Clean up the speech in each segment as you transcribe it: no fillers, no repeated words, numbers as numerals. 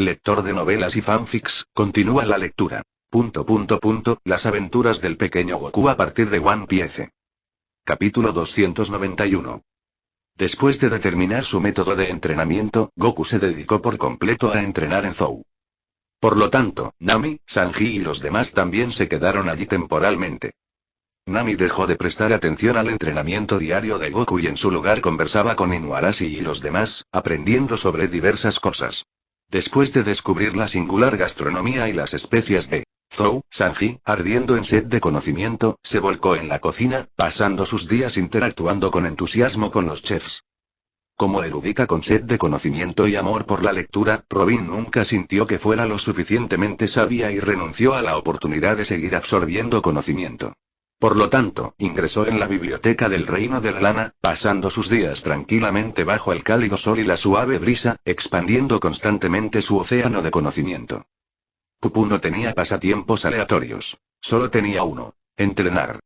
lector de novelas y fanfics, continúa la lectura. Las aventuras del pequeño Goku a partir de One Piece. Capítulo 291. Después de determinar su método de entrenamiento, Goku se dedicó por completo a entrenar en Zou. Por lo tanto, Nami, Sanji y los demás también se quedaron allí temporalmente. Nami dejó de prestar atención al entrenamiento diario de Goku y en su lugar conversaba con Inuarashi y los demás, aprendiendo sobre diversas cosas. Después de descubrir la singular gastronomía y las especias de Zou, Sanji, ardiendo en sed de conocimiento, se volcó en la cocina, pasando sus días interactuando con entusiasmo con los chefs. Como erudita con sed de conocimiento y amor por la lectura, Robin nunca sintió que fuera lo suficientemente sabia y renunció a la oportunidad de seguir absorbiendo conocimiento. Por lo tanto, ingresó en la biblioteca del Reino de la Lana, pasando sus días tranquilamente bajo el cálido sol y la suave brisa, expandiendo constantemente su océano de conocimiento. Pupu no tenía pasatiempos aleatorios. Solo tenía uno: entrenar.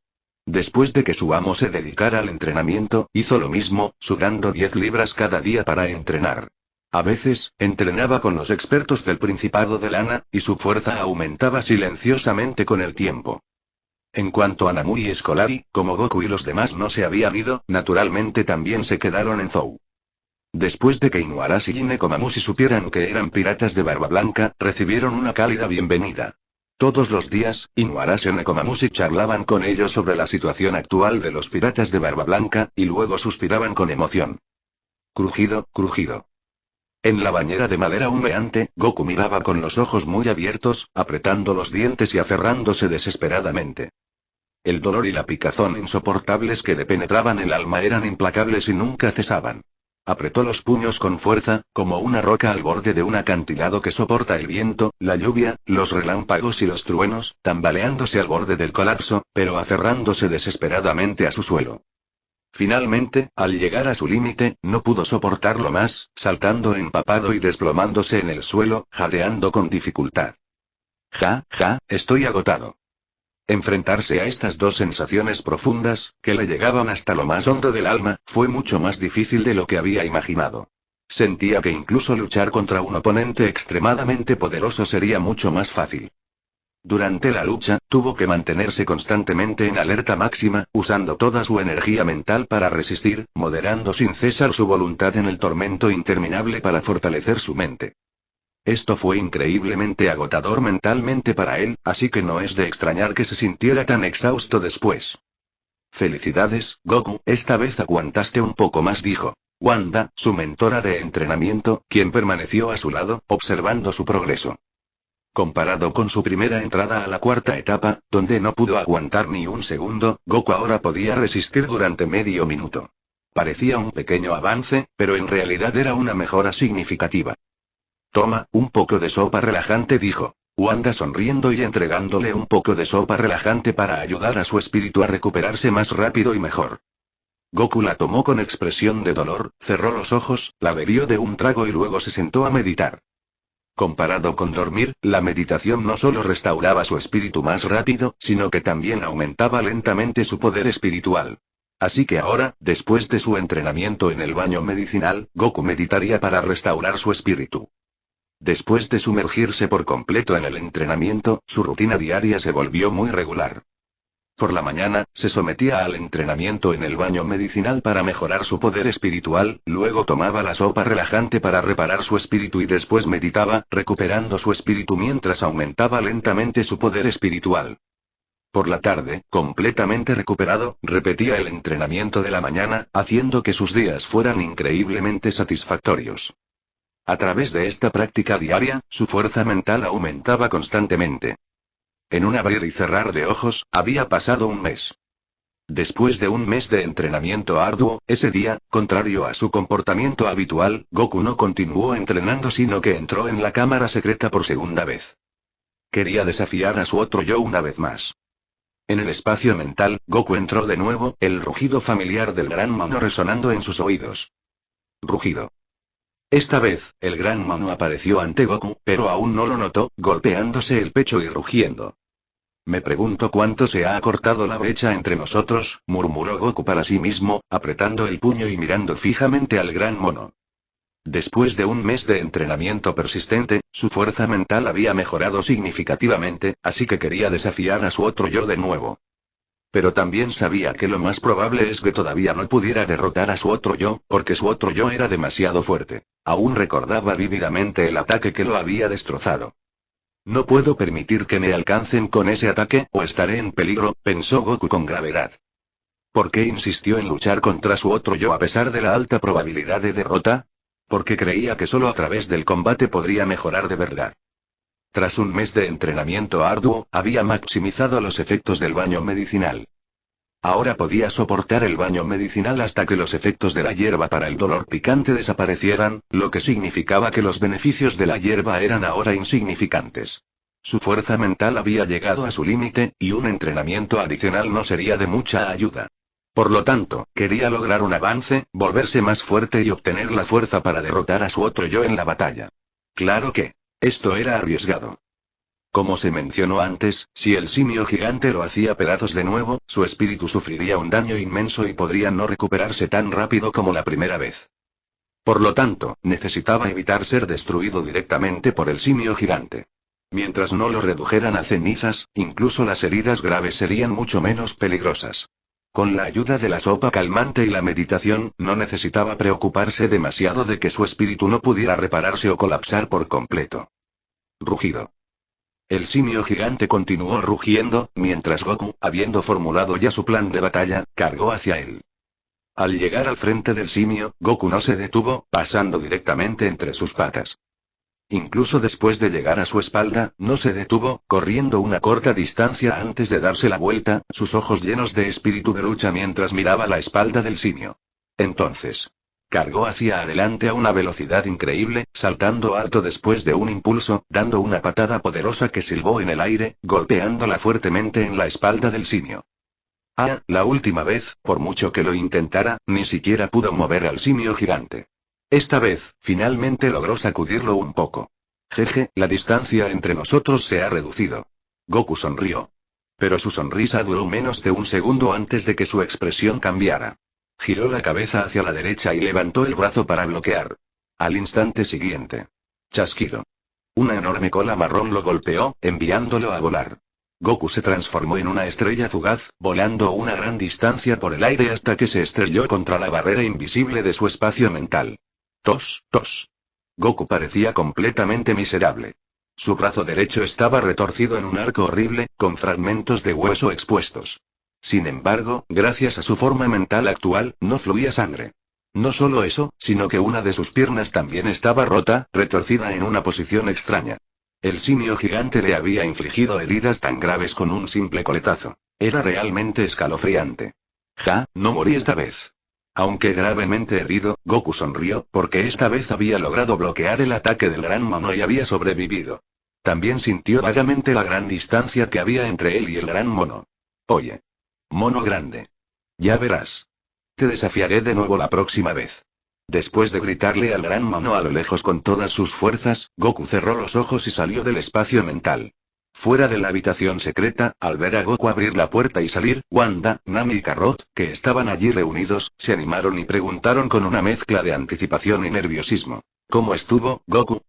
Después de que su amo se dedicara al entrenamiento, hizo lo mismo, sudando 10 libras cada día para entrenar. A veces, entrenaba con los expertos del Principado de Lana, y su fuerza aumentaba silenciosamente con el tiempo. En cuanto a Namui y Scolari, como Goku y los demás no se habían ido, naturalmente también se quedaron en Zou. Después de que Inuarashi y Nekomamushi supieran que eran piratas de Barba Blanca, recibieron una cálida bienvenida. Todos los días, Inuarashi y Nekomamushi charlaban con ellos sobre la situación actual de los piratas de Barba Blanca, y luego suspiraban con emoción. Crujido, crujido. En la bañera de madera humeante, Goku miraba con los ojos muy abiertos, apretando los dientes y aferrándose desesperadamente. El dolor y la picazón insoportables que le penetraban el alma eran implacables y nunca cesaban. Apretó los puños con fuerza, como una roca al borde de un acantilado que soporta el viento, la lluvia, los relámpagos y los truenos, tambaleándose al borde del colapso, pero aferrándose desesperadamente a su suelo. Finalmente, al llegar a su límite, no pudo soportarlo más, saltando empapado y desplomándose en el suelo, jadeando con dificultad. Estoy agotado. Enfrentarse a estas dos sensaciones profundas, que le llegaban hasta lo más hondo del alma, fue mucho más difícil de lo que había imaginado. Sentía que incluso luchar contra un oponente extremadamente poderoso sería mucho más fácil. Durante la lucha, tuvo que mantenerse constantemente en alerta máxima, usando toda su energía mental para resistir, moderando sin cesar su voluntad en el tormento interminable para fortalecer su mente. Esto fue increíblemente agotador mentalmente para él, así que no es de extrañar que se sintiera tan exhausto después. Felicidades, Goku, esta vez aguantaste un poco más, dijo Wanda, su mentora de entrenamiento, quien permaneció a su lado, observando su progreso. Comparado con su primera entrada a la cuarta etapa, donde no pudo aguantar ni un segundo, Goku ahora podía resistir durante medio minuto. Parecía un pequeño avance, pero en realidad era una mejora significativa. Toma, un poco de sopa relajante, dijo Wanda sonriendo y entregándole un poco de sopa relajante para ayudar a su espíritu a recuperarse más rápido y mejor. Goku la tomó con expresión de dolor, cerró los ojos, la bebió de un trago y luego se sentó a meditar. Comparado con dormir, la meditación no solo restauraba su espíritu más rápido, sino que también aumentaba lentamente su poder espiritual. Así que ahora, después de su entrenamiento en el baño medicinal, Goku meditaría para restaurar su espíritu. Después de sumergirse por completo en el entrenamiento, su rutina diaria se volvió muy regular. Por la mañana, se sometía al entrenamiento en el baño medicinal para mejorar su poder espiritual, luego tomaba la sopa relajante para reparar su espíritu y después meditaba, recuperando su espíritu mientras aumentaba lentamente su poder espiritual. Por la tarde, completamente recuperado, repetía el entrenamiento de la mañana, haciendo que sus días fueran increíblemente satisfactorios. A través de esta práctica diaria, su fuerza mental aumentaba constantemente. En un abrir y cerrar de ojos, había pasado un mes. Después de un mes de entrenamiento arduo, ese día, contrario a su comportamiento habitual, Goku no continuó entrenando sino que entró en la cámara secreta por segunda vez. Quería desafiar a su otro yo una vez más. En el espacio mental, Goku entró de nuevo, el rugido familiar del Gran Mono resonando en sus oídos. Rugido. Esta vez, el Gran Mono apareció ante Goku, pero aún no lo notó, golpeándose el pecho y rugiendo. Me pregunto cuánto se ha acortado la brecha entre nosotros, murmuró Goku para sí mismo, apretando el puño y mirando fijamente al Gran Mono. Después de un mes de entrenamiento persistente, su fuerza mental había mejorado significativamente, así que quería desafiar a su otro yo de nuevo. Pero también sabía que lo más probable es que todavía no pudiera derrotar a su otro yo, porque su otro yo era demasiado fuerte. Aún recordaba vívidamente el ataque que lo había destrozado. No puedo permitir que me alcancen con ese ataque, o estaré en peligro, pensó Goku con gravedad. ¿Por qué insistió en luchar contra su otro yo a pesar de la alta probabilidad de derrota? Porque creía que solo a través del combate podría mejorar de verdad. Tras un mes de entrenamiento arduo, había maximizado los efectos del baño medicinal. Ahora podía soportar el baño medicinal hasta que los efectos de la hierba para el dolor picante desaparecieran, lo que significaba que los beneficios de la hierba eran ahora insignificantes. Su fuerza mental había llegado a su límite, y un entrenamiento adicional no sería de mucha ayuda. Por lo tanto, quería lograr un avance, volverse más fuerte y obtener la fuerza para derrotar a su otro yo en la batalla. Claro que esto era arriesgado. Como se mencionó antes, si el simio gigante lo hacía pedazos de nuevo, su espíritu sufriría un daño inmenso y podría no recuperarse tan rápido como la primera vez. Por lo tanto, necesitaba evitar ser destruido directamente por el simio gigante. Mientras no lo redujeran a cenizas, incluso las heridas graves serían mucho menos peligrosas. Con la ayuda de la sopa calmante y la meditación, no necesitaba preocuparse demasiado de que su espíritu no pudiera repararse o colapsar por completo. Rugido. El simio gigante continuó rugiendo, mientras Goku, habiendo formulado ya su plan de batalla, cargó hacia él. Al llegar al frente del simio, Goku no se detuvo, pasando directamente entre sus patas. Incluso después de llegar a su espalda, no se detuvo, corriendo una corta distancia antes de darse la vuelta, sus ojos llenos de espíritu de lucha mientras miraba la espalda del simio. Entonces, cargó hacia adelante a una velocidad increíble, saltando alto después de un impulso, dando una patada poderosa que silbó en el aire, golpeándola fuertemente en la espalda del simio. La última vez, por mucho que lo intentara, ni siquiera pudo mover al simio gigante. Esta vez, finalmente logró sacudirlo un poco. Jeje, la distancia entre nosotros se ha reducido. Goku sonrió. Pero su sonrisa duró menos de un segundo antes de que su expresión cambiara. Giró la cabeza hacia la derecha y levantó el brazo para bloquear. Al instante siguiente. Chasquido. Una enorme cola marrón lo golpeó, enviándolo a volar. Goku se transformó en una estrella fugaz, volando una gran distancia por el aire hasta que se estrelló contra la barrera invisible de su espacio mental. Tos, tos. Goku parecía completamente miserable. Su brazo derecho estaba retorcido en un arco horrible, con fragmentos de hueso expuestos. Sin embargo, gracias a su forma mental actual, no fluía sangre. No solo eso, sino que una de sus piernas también estaba rota, retorcida en una posición extraña. El simio gigante le había infligido heridas tan graves con un simple coletazo. Era realmente escalofriante. No morí esta vez. Aunque gravemente herido, Goku sonrió, porque esta vez había logrado bloquear el ataque del gran mono y había sobrevivido. También sintió vagamente la gran distancia que había entre él y el gran mono. Oye. Mono grande. Ya verás. Te desafiaré de nuevo la próxima vez. Después de gritarle al gran mono a lo lejos con todas sus fuerzas, Goku cerró los ojos y salió del espacio mental. Fuera de la habitación secreta, al ver a Goku abrir la puerta y salir, Wanda, Nami y Carrot, que estaban allí reunidos, se animaron y preguntaron con una mezcla de anticipación y nerviosismo. ¿Cómo estuvo, Goku?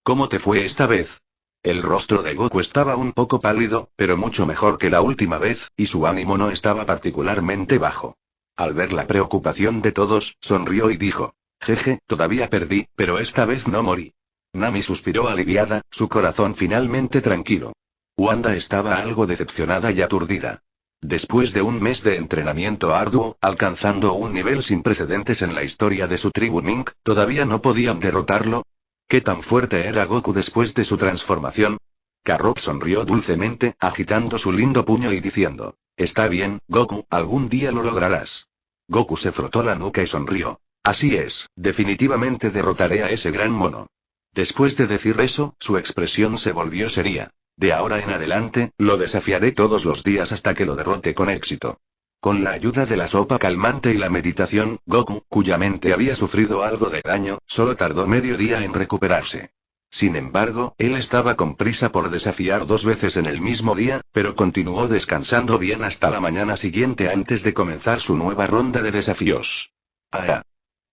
¿Cómo te fue esta vez? El rostro de Goku estaba un poco pálido, pero mucho mejor que la última vez, y su ánimo no estaba particularmente bajo. Al ver la preocupación de todos, sonrió y dijo: Jeje, todavía perdí, pero esta vez no morí. Nami suspiró aliviada, su corazón finalmente tranquilo. Wanda estaba algo decepcionada y aturdida. Después de un mes de entrenamiento arduo, alcanzando un nivel sin precedentes en la historia de su tribu Mink, ¿todavía no podían derrotarlo? ¿Qué tan fuerte era Goku después de su transformación? Carrot sonrió dulcemente, agitando su lindo puño y diciendo: Está bien, Goku, algún día lo lograrás. Goku se frotó la nuca y sonrió. Así es, definitivamente derrotaré a ese gran mono. Después de decir eso, su expresión se volvió seria. De ahora en adelante, lo desafiaré todos los días hasta que lo derrote con éxito. Con la ayuda de la sopa calmante y la meditación, Goku, cuya mente había sufrido algo de daño, solo tardó medio día en recuperarse. Sin embargo, él estaba con prisa por desafiar 2 veces en el mismo día, pero continuó descansando bien hasta la mañana siguiente antes de comenzar su nueva ronda de desafíos.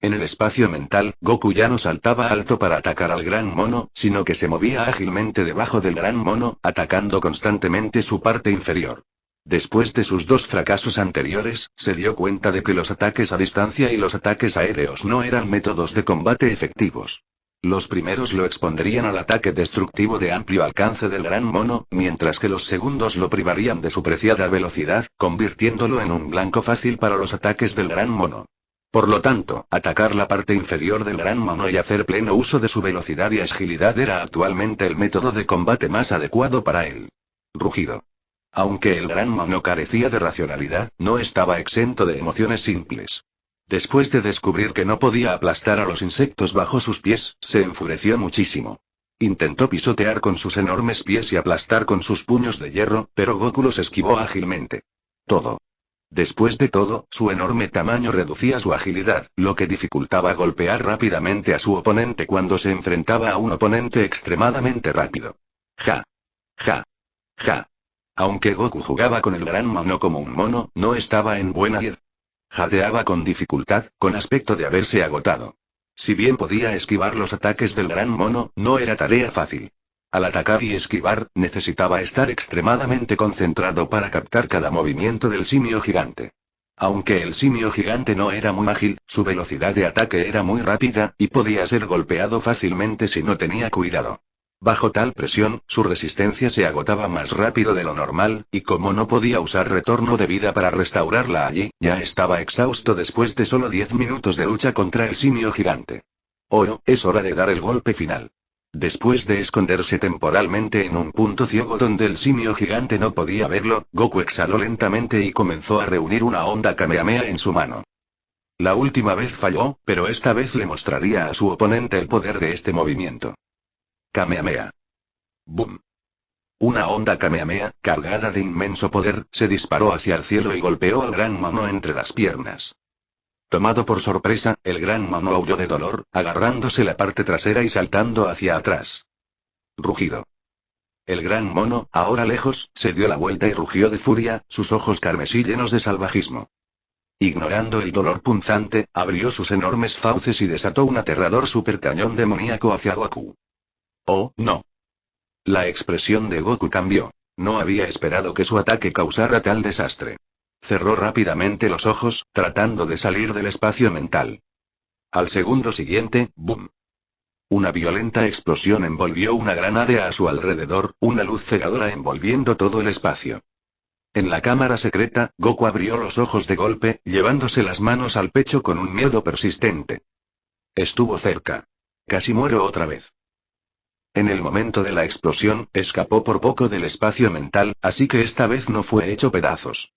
En el espacio mental, Goku ya no saltaba alto para atacar al gran mono, sino que se movía ágilmente debajo del gran mono, atacando constantemente su parte inferior. Después de sus dos fracasos anteriores, se dio cuenta de que los ataques a distancia y los ataques aéreos no eran métodos de combate efectivos. Los primeros lo expondrían al ataque destructivo de amplio alcance del gran mono, mientras que los segundos lo privarían de su preciada velocidad, convirtiéndolo en un blanco fácil para los ataques del gran mono. Por lo tanto, atacar la parte inferior del gran mono y hacer pleno uso de su velocidad y agilidad era actualmente el método de combate más adecuado para él. Rugido. Aunque el gran mono carecía de racionalidad, no estaba exento de emociones simples. Después de descubrir que no podía aplastar a los insectos bajo sus pies, se enfureció muchísimo. Intentó pisotear con sus enormes pies y aplastar con sus puños de hierro, pero Goku los esquivó ágilmente. Después de todo, su enorme tamaño reducía su agilidad, lo que dificultaba golpear rápidamente a su oponente cuando se enfrentaba a un oponente extremadamente rápido. Ja. Ja. Ja. Aunque Goku jugaba con el gran mono como un mono, no estaba en buena id. Jadeaba con dificultad, con aspecto de haberse agotado. Si bien podía esquivar los ataques del gran mono, no era tarea fácil. Al atacar y esquivar, necesitaba estar extremadamente concentrado para captar cada movimiento del simio gigante. Aunque el simio gigante no era muy ágil, su velocidad de ataque era muy rápida, y podía ser golpeado fácilmente si no tenía cuidado. Bajo tal presión, su resistencia se agotaba más rápido de lo normal, y como no podía usar retorno de vida para restaurarla allí, ya estaba exhausto después de solo 10 minutos de lucha contra el simio gigante. Es hora de dar el golpe final. Después de esconderse temporalmente en un punto ciego donde el simio gigante no podía verlo, Goku exhaló lentamente y comenzó a reunir una onda Kamehameha en su mano. La última vez falló, pero esta vez le mostraría a su oponente el poder de este movimiento. Kamehameha. Boom. Una onda Kamehameha, cargada de inmenso poder, se disparó hacia el cielo y golpeó al gran mono entre las piernas. Tomado por sorpresa, el gran mono aulló de dolor, agarrándose la parte trasera y saltando hacia atrás. Rugido. El gran mono, ahora lejos, se dio la vuelta y rugió de furia, sus ojos carmesí llenos de salvajismo. Ignorando el dolor punzante, abrió sus enormes fauces y desató un aterrador supercañón demoníaco hacia Goku. ¡Oh, no! La expresión de Goku cambió. No había esperado que su ataque causara tal desastre. Cerró rápidamente los ojos, tratando de salir del espacio mental. Al segundo siguiente, ¡boom! Una violenta explosión envolvió una gran área a su alrededor, una luz cegadora envolviendo todo el espacio. En la cámara secreta, Goku abrió los ojos de golpe, llevándose las manos al pecho con un miedo persistente. Estuvo cerca. Casi muero otra vez. En el momento de la explosión, escapó por poco del espacio mental, así que esta vez no fue hecho pedazos.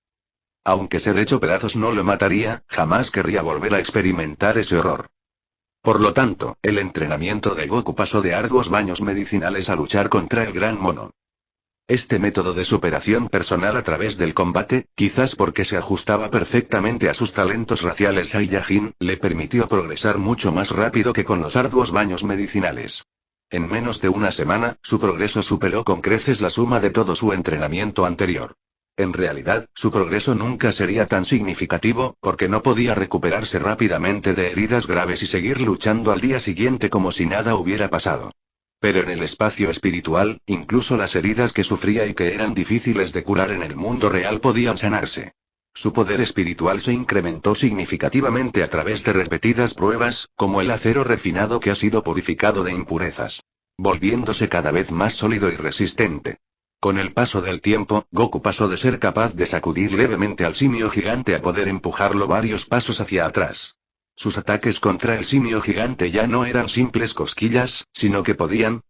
Aunque ser hecho pedazos no lo mataría, jamás querría volver a experimentar ese horror. Por lo tanto, el entrenamiento de Goku pasó de arduos baños medicinales a luchar contra el gran mono. Este método de superación personal a través del combate, quizás porque se ajustaba perfectamente a sus talentos raciales Saiyajin, le permitió progresar mucho más rápido que con los arduos baños medicinales. En menos de una semana, su progreso superó con creces la suma de todo su entrenamiento anterior. En realidad, su progreso nunca sería tan significativo, porque no podía recuperarse rápidamente de heridas graves y seguir luchando al día siguiente como si nada hubiera pasado. Pero en el espacio espiritual, incluso las heridas que sufría y que eran difíciles de curar en el mundo real podían sanarse. Su poder espiritual se incrementó significativamente a través de repetidas pruebas, como el acero refinado que ha sido purificado de impurezas, volviéndose cada vez más sólido y resistente. Con el paso del tiempo, Goku pasó de ser capaz de sacudir levemente al simio gigante a poder empujarlo varios pasos hacia atrás. Sus ataques contra el simio gigante ya no eran simples cosquillas, sino que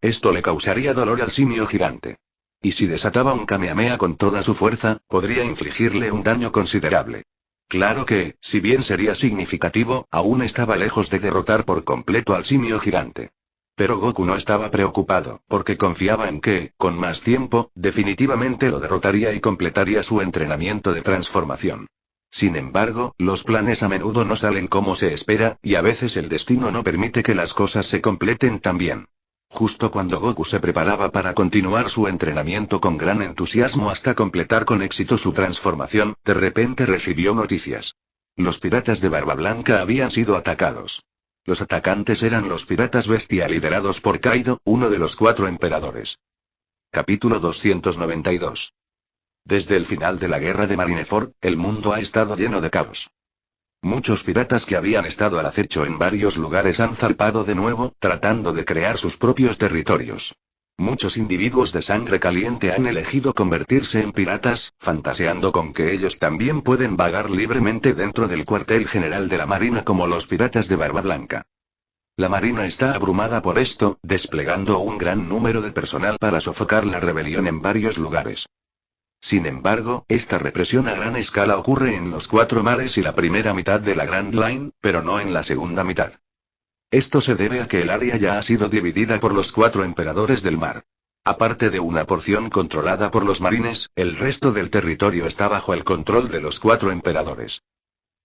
esto le causaría dolor al simio gigante. Y si desataba un Kamehameha con toda su fuerza, podría infligirle un daño considerable. Claro que, si bien sería significativo, aún estaba lejos de derrotar por completo al simio gigante. Pero Goku no estaba preocupado, porque confiaba en que, con más tiempo, definitivamente lo derrotaría y completaría su entrenamiento de transformación. Sin embargo, los planes a menudo no salen como se espera, y a veces el destino no permite que las cosas se completen tan bien. Justo cuando Goku se preparaba para continuar su entrenamiento con gran entusiasmo hasta completar con éxito su transformación, de repente recibió noticias. Los piratas de Barba Blanca habían sido atacados. Los atacantes eran los piratas bestia liderados por Kaido, uno de los 4 emperadores. Capítulo 292. Desde el final de la guerra de Marineford, el mundo ha estado lleno de caos. Muchos piratas que habían estado al acecho en varios lugares han zarpado de nuevo, tratando de crear sus propios territorios. Muchos individuos de sangre caliente han elegido convertirse en piratas, fantaseando con que ellos también pueden vagar libremente dentro del cuartel general de la Marina como los piratas de Barba Blanca. La Marina está abrumada por esto, desplegando un gran número de personal para sofocar la rebelión en varios lugares. Sin embargo, esta represión a gran escala ocurre en los 4 mares y la primera mitad de la Grand Line, pero no en la segunda mitad. Esto se debe a que el área ya ha sido dividida por los 4 emperadores del mar. Aparte de una porción controlada por los marines, el resto del territorio está bajo el control de los 4 emperadores.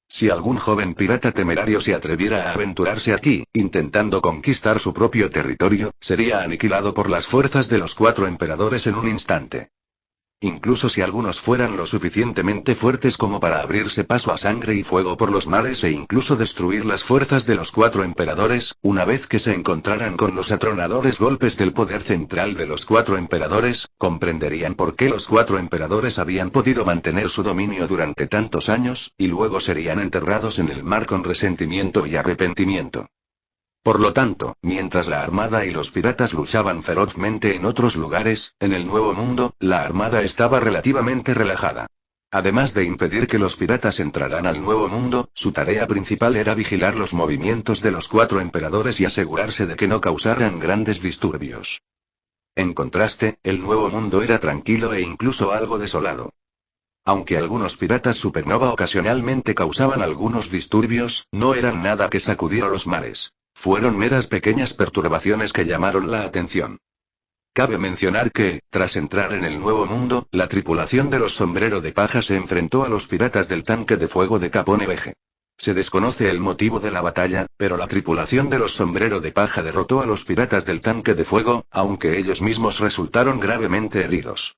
Si algún joven pirata temerario se atreviera a aventurarse aquí, intentando conquistar su propio territorio, sería aniquilado por las fuerzas de los 4 emperadores en un instante. Incluso si algunos fueran lo suficientemente fuertes como para abrirse paso a sangre y fuego por los mares e incluso destruir las fuerzas de los 4 emperadores, una vez que se encontraran con los atronadores golpes del poder central de los 4 emperadores, comprenderían por qué los 4 emperadores habían podido mantener su dominio durante tantos años, y luego serían enterrados en el mar con resentimiento y arrepentimiento. Por lo tanto, mientras la Armada y los piratas luchaban ferozmente en otros lugares, en el Nuevo Mundo, la Armada estaba relativamente relajada. Además de impedir que los piratas entraran al Nuevo Mundo, su tarea principal era vigilar los movimientos de los 4 emperadores y asegurarse de que no causaran grandes disturbios. En contraste, el Nuevo Mundo era tranquilo e incluso algo desolado. Aunque algunos piratas supernova ocasionalmente causaban algunos disturbios, no eran nada que sacudiera los mares. Fueron meras pequeñas perturbaciones que llamaron la atención. Cabe mencionar que, tras entrar en el Nuevo Mundo, la tripulación de los Sombrero de Paja se enfrentó a los piratas del tanque de fuego de Capone Veje. Se desconoce el motivo de la batalla, pero la tripulación de los Sombrero de Paja derrotó a los piratas del tanque de fuego, aunque ellos mismos resultaron gravemente heridos.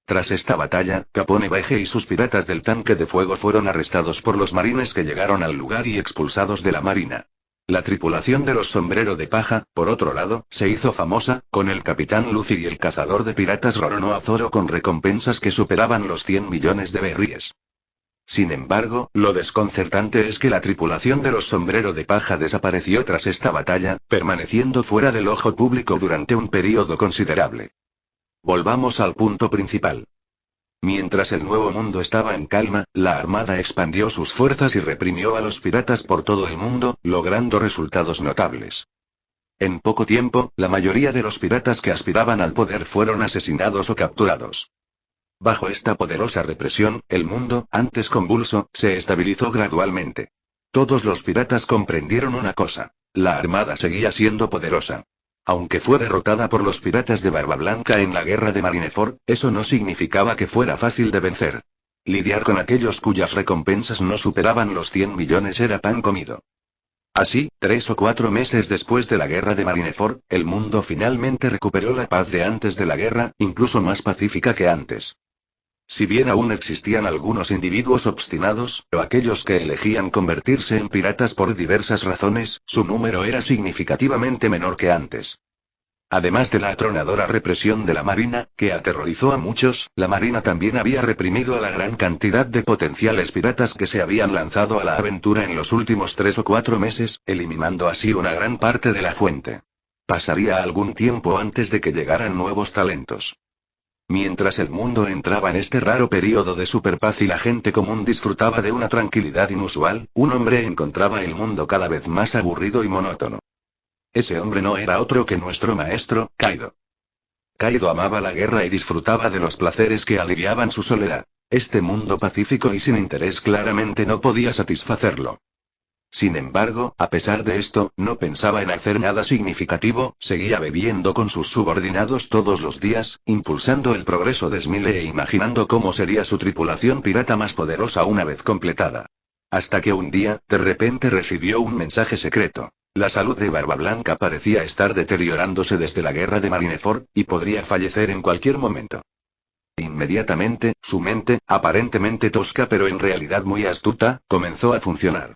Tras esta batalla, Capone Veje y sus piratas del tanque de fuego fueron arrestados por los marines que llegaron al lugar y expulsados de la marina. La tripulación de los Sombrero de Paja, por otro lado, se hizo famosa, con el capitán Luffy y el cazador de piratas Roronoa Zoro con recompensas que superaban los 100 millones de berríes. Sin embargo, lo desconcertante es que la tripulación de los Sombrero de Paja desapareció tras esta batalla, permaneciendo fuera del ojo público durante un período considerable. Volvamos al punto principal. Mientras el Nuevo Mundo estaba en calma, la Armada expandió sus fuerzas y reprimió a los piratas por todo el mundo, logrando resultados notables. En poco tiempo, la mayoría de los piratas que aspiraban al poder fueron asesinados o capturados. Bajo esta poderosa represión, el mundo, antes convulso, se estabilizó gradualmente. Todos los piratas comprendieron una cosa: la Armada seguía siendo poderosa. Aunque fue derrotada por los piratas de Barba Blanca en la guerra de Marineford, eso no significaba que fuera fácil de vencer. Lidiar con aquellos cuyas recompensas no superaban los 100 millones era pan comido. Así, 3 o 4 meses después de la guerra de Marineford, el mundo finalmente recuperó la paz de antes de la guerra, incluso más pacífica que antes. Si bien aún existían algunos individuos obstinados, o aquellos que elegían convertirse en piratas por diversas razones, su número era significativamente menor que antes. Además de la atronadora represión de la Marina, que aterrorizó a muchos, la Marina también había reprimido a la gran cantidad de potenciales piratas que se habían lanzado a la aventura en los últimos 3 o 4 meses, eliminando así una gran parte de la fuente. Pasaría algún tiempo antes de que llegaran nuevos talentos. Mientras el mundo entraba en este raro período de superpaz y la gente común disfrutaba de una tranquilidad inusual, un hombre encontraba el mundo cada vez más aburrido y monótono. Ese hombre no era otro que nuestro maestro, Kaido. Kaido amaba la guerra y disfrutaba de los placeres que aliviaban su soledad. Este mundo pacífico y sin interés claramente no podía satisfacerlo. Sin embargo, a pesar de esto, no pensaba en hacer nada significativo, seguía bebiendo con sus subordinados todos los días, impulsando el progreso de Smile e imaginando cómo sería su tripulación pirata más poderosa una vez completada. Hasta que un día, de repente recibió un mensaje secreto. La salud de Barba Blanca parecía estar deteriorándose desde la guerra de Marineford, y podría fallecer en cualquier momento. Inmediatamente, su mente, aparentemente tosca pero en realidad muy astuta, comenzó a funcionar.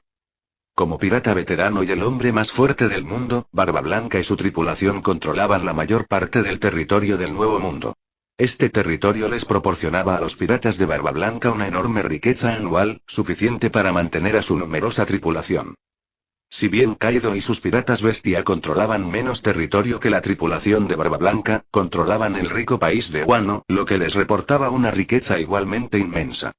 Como pirata veterano y el hombre más fuerte del mundo, Barba Blanca y su tripulación controlaban la mayor parte del territorio del Nuevo Mundo. Este territorio les proporcionaba a los piratas de Barba Blanca una enorme riqueza anual, suficiente para mantener a su numerosa tripulación. Si bien Kaido y sus piratas bestia controlaban menos territorio que la tripulación de Barba Blanca, controlaban el rico país de Wano, lo que les reportaba una riqueza igualmente inmensa.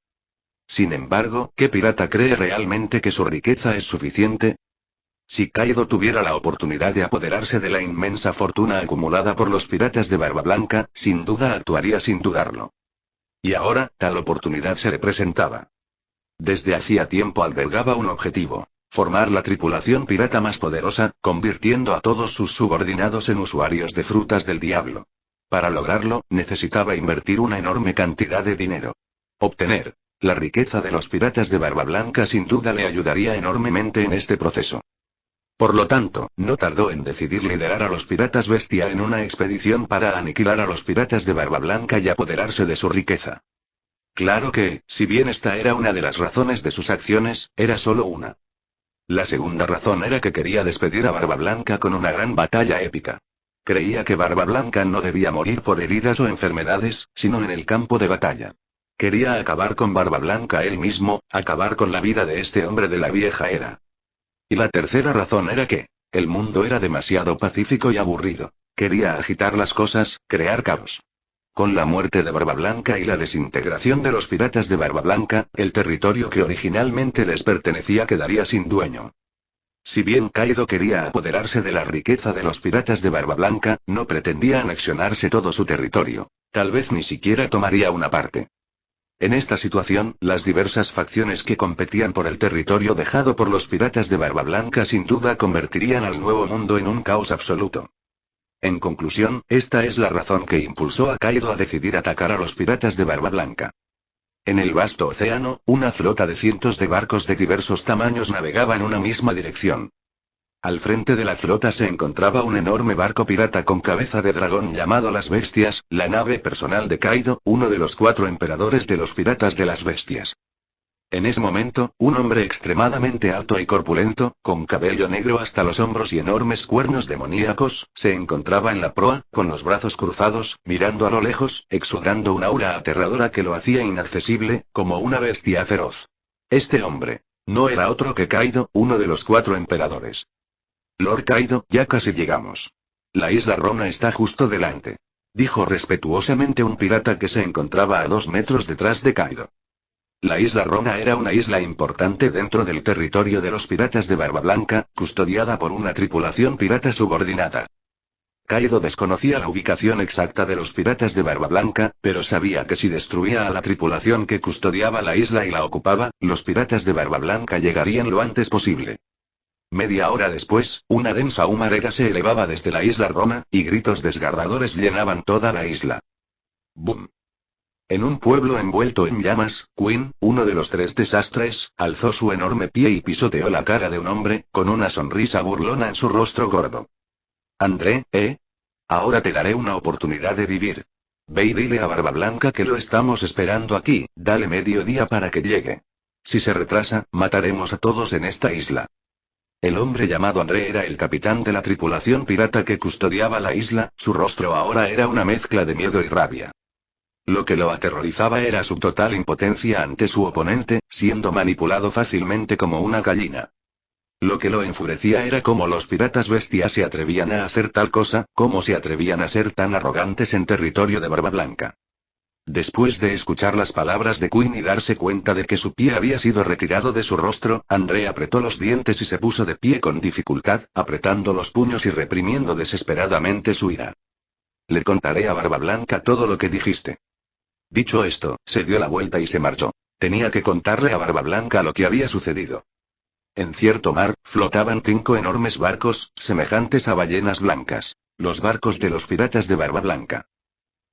Sin embargo, ¿qué pirata cree realmente que su riqueza es suficiente? Si Kaido tuviera la oportunidad de apoderarse de la inmensa fortuna acumulada por los piratas de Barba Blanca, sin duda actuaría sin dudarlo. Y ahora, tal oportunidad se le presentaba. Desde hacía tiempo albergaba un objetivo: formar la tripulación pirata más poderosa, convirtiendo a todos sus subordinados en usuarios de frutas del diablo. Para lograrlo, necesitaba invertir una enorme cantidad de dinero. Obtener la riqueza de los piratas de Barba Blanca sin duda le ayudaría enormemente en este proceso. Por lo tanto, no tardó en decidir liderar a los piratas bestia en una expedición para aniquilar a los piratas de Barba Blanca y apoderarse de su riqueza. Claro que, si bien esta era una de las razones de sus acciones, era solo una. La segunda razón era que quería despedir a Barba Blanca con una gran batalla épica. Creía que Barba Blanca no debía morir por heridas o enfermedades, sino en el campo de batalla. Quería acabar con Barba Blanca él mismo, acabar con la vida de este hombre de la vieja era. Y la tercera razón era que el mundo era demasiado pacífico y aburrido. Quería agitar las cosas, crear caos. Con la muerte de Barba Blanca y la desintegración de los piratas de Barba Blanca, el territorio que originalmente les pertenecía quedaría sin dueño. Si bien Kaido quería apoderarse de la riqueza de los piratas de Barba Blanca, no pretendía anexionarse todo su territorio. Tal vez ni siquiera tomaría una parte. En esta situación, las diversas facciones que competían por el territorio dejado por los piratas de Barba Blanca sin duda convertirían al Nuevo Mundo en un caos absoluto. En conclusión, esta es la razón que impulsó a Kaido a decidir atacar a los piratas de Barba Blanca. En el vasto océano, una flota de cientos de barcos de diversos tamaños navegaba en una misma dirección. Al frente de la flota se encontraba un enorme barco pirata con cabeza de dragón llamado Las Bestias, la nave personal de Kaido, uno de los 4 emperadores de los piratas de las bestias. En ese momento, un hombre extremadamente alto y corpulento, con cabello negro hasta los hombros y enormes cuernos demoníacos, se encontraba en la proa, con los brazos cruzados, mirando a lo lejos, exudando una aura aterradora que lo hacía inaccesible, como una bestia feroz. Este hombre no era otro que Kaido, uno de los 4 emperadores. Lord Kaido, ya casi llegamos. La isla Rona está justo delante, dijo respetuosamente un pirata que se encontraba a 2 metros detrás de Kaido. La isla Rona era una isla importante dentro del territorio de los piratas de Barba Blanca, custodiada por una tripulación pirata subordinada. Kaido desconocía la ubicación exacta de los piratas de Barba Blanca, pero sabía que si destruía a la tripulación que custodiaba la isla y la ocupaba, los piratas de Barba Blanca llegarían lo antes posible. Media hora después, una densa humareda se elevaba desde la isla Rona, y gritos desgarradores llenaban toda la isla. ¡Bum! En un pueblo envuelto en llamas, Queen, uno de los 3 desastres, alzó su enorme pie y pisoteó la cara de un hombre, con una sonrisa burlona en su rostro gordo. André, ahora te daré una oportunidad de vivir. Ve y dile a Barba Blanca que lo estamos esperando aquí, dale medio día para que llegue. Si se retrasa, mataremos a todos en esta isla. El hombre llamado André era el capitán de la tripulación pirata que custodiaba la isla, su rostro ahora era una mezcla de miedo y rabia. Lo que lo aterrorizaba era su total impotencia ante su oponente, siendo manipulado fácilmente como una gallina. Lo que lo enfurecía era cómo los piratas bestias se atrevían a hacer tal cosa, cómo se atrevían a ser tan arrogantes en territorio de Barba Blanca. Después de escuchar las palabras de Queen y darse cuenta de que su pie había sido retirado de su rostro, André apretó los dientes y se puso de pie con dificultad, apretando los puños y reprimiendo desesperadamente su ira. Le contaré a Barba Blanca todo lo que dijiste. Dicho esto, se dio la vuelta y se marchó. Tenía que contarle a Barba Blanca lo que había sucedido. En cierto mar, flotaban 5 enormes barcos, semejantes a ballenas blancas. Los barcos de los piratas de Barba Blanca.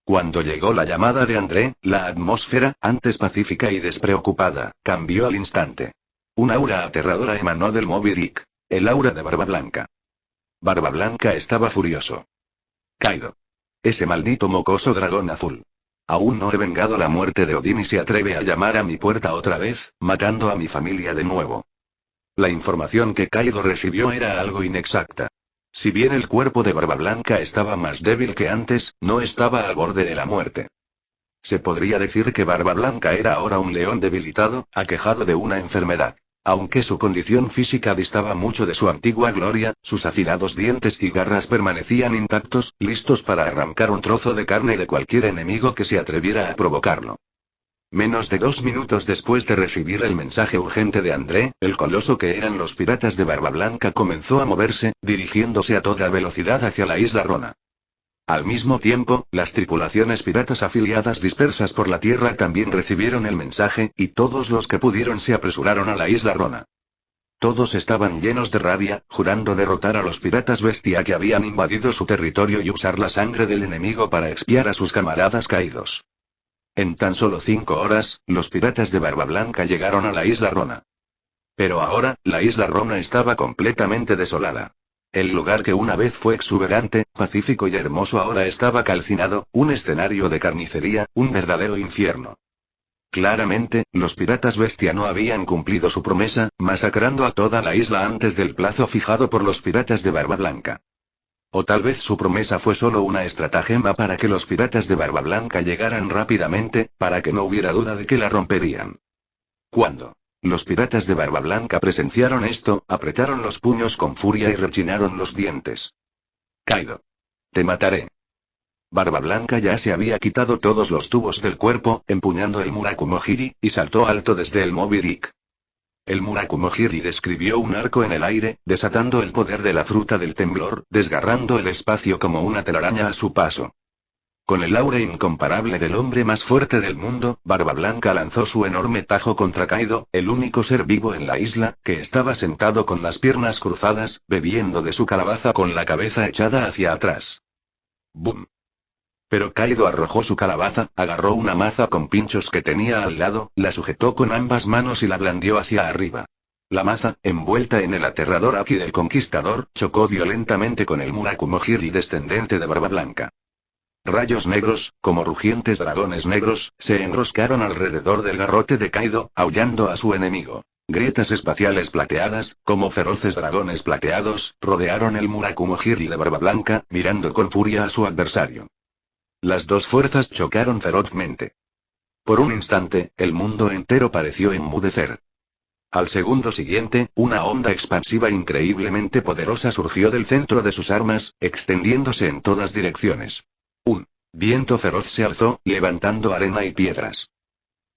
Cuando llegó la llamada de André, la atmósfera, antes pacífica y despreocupada, cambió al instante. Un aura aterradora emanó del Moby Dick. El aura de Barba Blanca. Barba Blanca estaba furioso. Kaido. Ese maldito mocoso dragón azul. Aún no he vengado la muerte de Odín y se atreve a llamar a mi puerta otra vez, matando a mi familia de nuevo. La información que Kaido recibió era algo inexacta. Si bien el cuerpo de Barba Blanca estaba más débil que antes, no estaba al borde de la muerte. Se podría decir que Barba Blanca era ahora un león debilitado, aquejado de una enfermedad. Aunque su condición física distaba mucho de su antigua gloria, sus afilados dientes y garras permanecían intactos, listos para arrancar un trozo de carne de cualquier enemigo que se atreviera a provocarlo. Menos de 2 minutos después de recibir el mensaje urgente de André, el coloso que eran los piratas de Barba Blanca comenzó a moverse, dirigiéndose a toda velocidad hacia la isla Rona. Al mismo tiempo, las tripulaciones piratas afiliadas dispersas por la tierra también recibieron el mensaje, y todos los que pudieron se apresuraron a la isla Rona. Todos estaban llenos de rabia, jurando derrotar a los piratas bestia que habían invadido su territorio y usar la sangre del enemigo para expiar a sus camaradas caídos. En tan solo 5 horas, los piratas de Barba Blanca llegaron a la isla Rona. Pero ahora, la isla Rona estaba completamente desolada. El lugar que una vez fue exuberante, pacífico y hermoso ahora estaba calcinado, un escenario de carnicería, un verdadero infierno. Claramente, los piratas bestia no habían cumplido su promesa, masacrando a toda la isla antes del plazo fijado por los piratas de Barba Blanca. O tal vez su promesa fue solo una estratagema para que los piratas de Barba Blanca llegaran rápidamente, para que no hubiera duda de que la romperían. Cuando los piratas de Barba Blanca presenciaron esto, apretaron los puños con furia y rechinaron los dientes. Kaido. Te mataré. Barba Blanca ya se había quitado todos los tubos del cuerpo, empuñando el Murakumo-Hiri, y saltó alto desde el Moby Dick. El Murakumo-Hiri describió un arco en el aire, desatando el poder de la fruta del temblor, desgarrando el espacio como una telaraña a su paso. Con el aura incomparable del hombre más fuerte del mundo, Barba Blanca lanzó su enorme tajo contra Kaido, el único ser vivo en la isla, que estaba sentado con las piernas cruzadas, bebiendo de su calabaza con la cabeza echada hacia atrás. ¡Bum! Pero Kaido arrojó su calabaza, agarró una maza con pinchos que tenía al lado, la sujetó con ambas manos y la blandió hacia arriba. La maza, envuelta en el aterrador haki del conquistador, chocó violentamente con el Murakumo-Hiri descendente de Barba Blanca. Rayos negros, como rugientes dragones negros, se enroscaron alrededor del garrote de Kaido, aullando a su enemigo. Grietas espaciales plateadas, como feroces dragones plateados, rodearon el Murakumo-Hiri de Barba Blanca, mirando con furia a su adversario. Las dos fuerzas chocaron ferozmente. Por un instante, el mundo entero pareció enmudecer. Al segundo siguiente, una onda expansiva increíblemente poderosa surgió del centro de sus armas, extendiéndose en todas direcciones. Un viento feroz se alzó, levantando arena y piedras.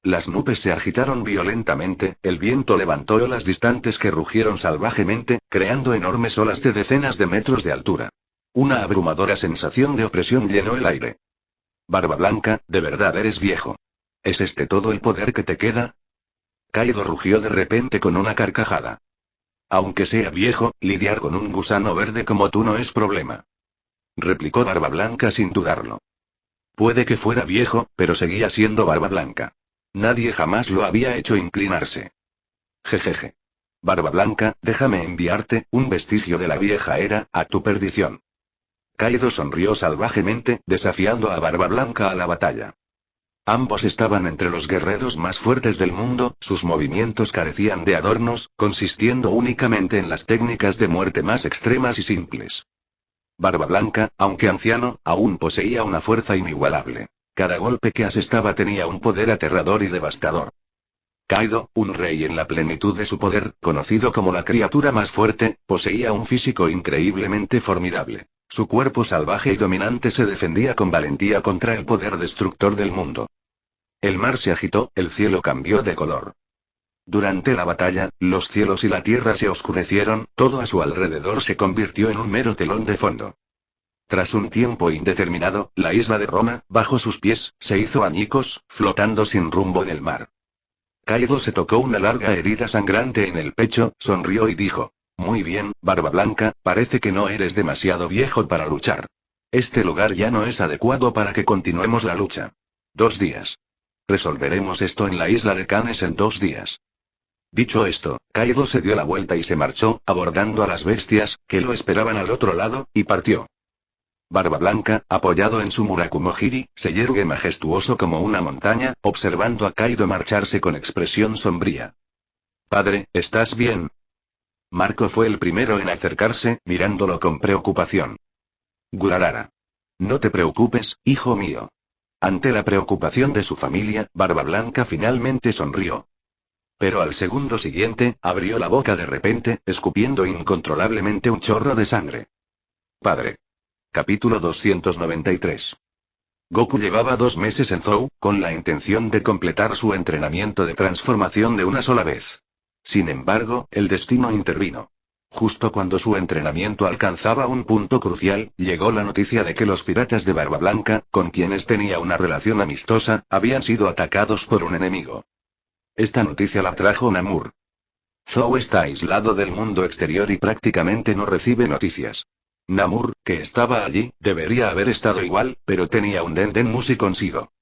Las nubes se agitaron violentamente, el viento levantó olas distantes que rugieron salvajemente, creando enormes olas de decenas de metros de altura. Una abrumadora sensación de opresión llenó el aire. Barba Blanca, de verdad eres viejo. ¿Es este todo el poder que te queda? Kaido rugió de repente con una carcajada. Aunque sea viejo, lidiar con un gusano verde como tú no es problema. Replicó Barba Blanca sin dudarlo. Puede que fuera viejo, pero seguía siendo Barba Blanca. Nadie jamás lo había hecho inclinarse. Jejeje. Barba Blanca, déjame enviarte, un vestigio de la vieja era, a tu perdición. Kaido sonrió salvajemente, desafiando a Barba Blanca a la batalla. Ambos estaban entre los guerreros más fuertes del mundo, sus movimientos carecían de adornos, consistiendo únicamente en las técnicas de muerte más extremas y simples. Barba Blanca, aunque anciano, aún poseía una fuerza inigualable. Cada golpe que asestaba tenía un poder aterrador y devastador. Kaido, un rey en la plenitud de su poder, conocido como la criatura más fuerte, poseía un físico increíblemente formidable. Su cuerpo salvaje y dominante se defendía con valentía contra el poder destructor del mundo. El mar se agitó, el cielo cambió de color. Durante la batalla, los cielos y la tierra se oscurecieron, todo a su alrededor se convirtió en un mero telón de fondo. Tras un tiempo indeterminado, la isla de Roma, bajo sus pies, se hizo añicos, flotando sin rumbo en el mar. Kaido se tocó una larga herida sangrante en el pecho, sonrió y dijo: muy bien, Barba Blanca, parece que no eres demasiado viejo para luchar. Este lugar ya no es adecuado para que continuemos la lucha. 2 días. Resolveremos esto en la isla de Canes en 2 días. Dicho esto, Kaido se dio la vuelta y se marchó, abordando a las bestias, que lo esperaban al otro lado, y partió. Barba Blanca, apoyado en su Murakumo-jiri, se yergue majestuoso como una montaña, observando a Kaido marcharse con expresión sombría. Padre, ¿estás bien? Marco fue el primero en acercarse, mirándolo con preocupación. Gurarara. No te preocupes, hijo mío. Ante la preocupación de su familia, Barba Blanca finalmente sonrió. Pero al segundo siguiente, abrió la boca de repente, escupiendo incontrolablemente un chorro de sangre. Padre. Capítulo 293. Goku llevaba 2 meses en Zou, con la intención de completar su entrenamiento de transformación de una sola vez. Sin embargo, el destino intervino. Justo cuando su entrenamiento alcanzaba un punto crucial, llegó la noticia de que los piratas de Barba Blanca, con quienes tenía una relación amistosa, habían sido atacados por un enemigo. Esta noticia la trajo Namur. Zou está aislado del mundo exterior y prácticamente no recibe noticias. Namur, que estaba allí, debería haber estado igual, pero tenía un Dendenmushi consigo.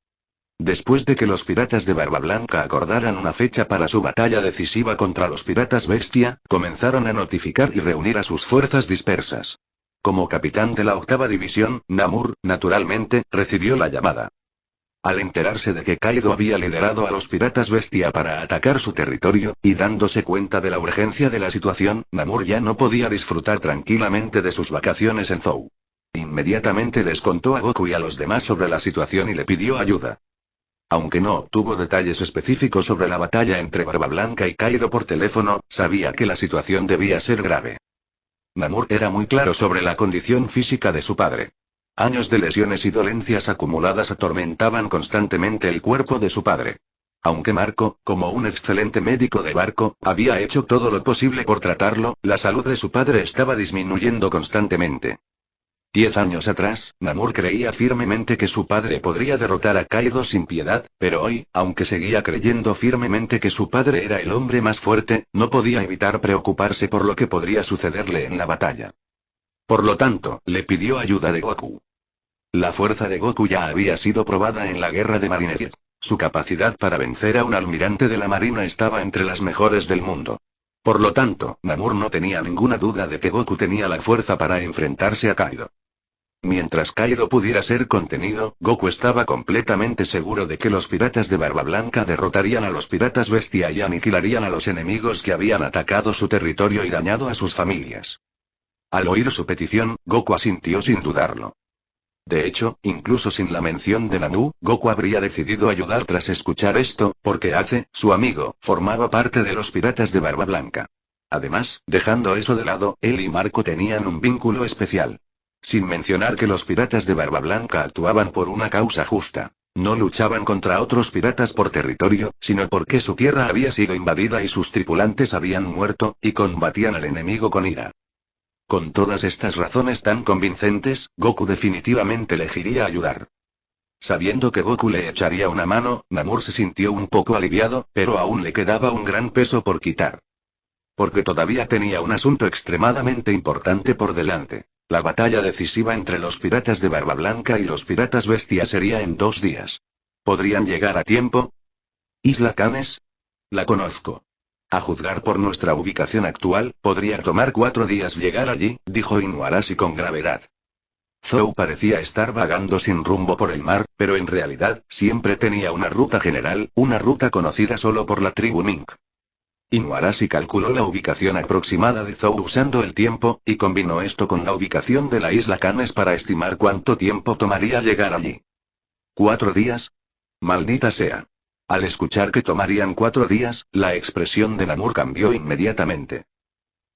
Después de que los piratas de Barba Blanca acordaran una fecha para su batalla decisiva contra los piratas bestia, comenzaron a notificar y reunir a sus fuerzas dispersas. Como capitán de la 8ª división, Namur, naturalmente, recibió la llamada. Al enterarse de que Kaido había liderado a los piratas bestia para atacar su territorio, y dándose cuenta de la urgencia de la situación, Namur ya no podía disfrutar tranquilamente de sus vacaciones en Zou. Inmediatamente les contó a Goku y a los demás sobre la situación y le pidió ayuda. Aunque no obtuvo detalles específicos sobre la batalla entre Barba Blanca y Kaido por teléfono, sabía que la situación debía ser grave. Namur era muy claro sobre la condición física de su padre. Años de lesiones y dolencias acumuladas atormentaban constantemente el cuerpo de su padre. Aunque Marco, como un excelente médico de barco, había hecho todo lo posible por tratarlo, la salud de su padre estaba disminuyendo constantemente. 10 años atrás, Namur creía firmemente que su padre podría derrotar a Kaido sin piedad, pero hoy, aunque seguía creyendo firmemente que su padre era el hombre más fuerte, no podía evitar preocuparse por lo que podría sucederle en la batalla. Por lo tanto, le pidió ayuda de Goku. La fuerza de Goku ya había sido probada en la guerra de Marineford. Su capacidad para vencer a un almirante de la marina estaba entre las mejores del mundo. Por lo tanto, Namur no tenía ninguna duda de que Goku tenía la fuerza para enfrentarse a Kaido. Mientras Kaido pudiera ser contenido, Goku estaba completamente seguro de que los piratas de Barba Blanca derrotarían a los piratas bestia y aniquilarían a los enemigos que habían atacado su territorio y dañado a sus familias. Al oír su petición, Goku asintió sin dudarlo. De hecho, incluso sin la mención de Nanu, Goku habría decidido ayudar tras escuchar esto, porque Ace, su amigo, formaba parte de los piratas de Barba Blanca. Además, dejando eso de lado, él y Marco tenían un vínculo especial. Sin mencionar que los piratas de Barba Blanca actuaban por una causa justa. No luchaban contra otros piratas por territorio, sino porque su tierra había sido invadida y sus tripulantes habían muerto, y combatían al enemigo con ira. Con todas estas razones tan convincentes, Goku definitivamente elegiría ayudar. Sabiendo que Goku le echaría una mano, Namur se sintió un poco aliviado, pero aún le quedaba un gran peso por quitar. Porque todavía tenía un asunto extremadamente importante por delante. La batalla decisiva entre los piratas de Barba Blanca y los piratas bestia sería en 2 días. ¿Podrían llegar a tiempo? ¿Isla Canes? La conozco. A juzgar por nuestra ubicación actual, podría tomar 4 días llegar allí, dijo Inuarashi con gravedad. Zou parecía estar vagando sin rumbo por el mar, pero en realidad, siempre tenía una ruta general, una ruta conocida solo por la tribu Mink. Inuarashi calculó la ubicación aproximada de Zou usando el tiempo, y combinó esto con la ubicación de la isla Canes para estimar cuánto tiempo tomaría llegar allí. ¿4 días? Maldita sea. Al escuchar que tomarían 4 días, la expresión de Namur cambió inmediatamente.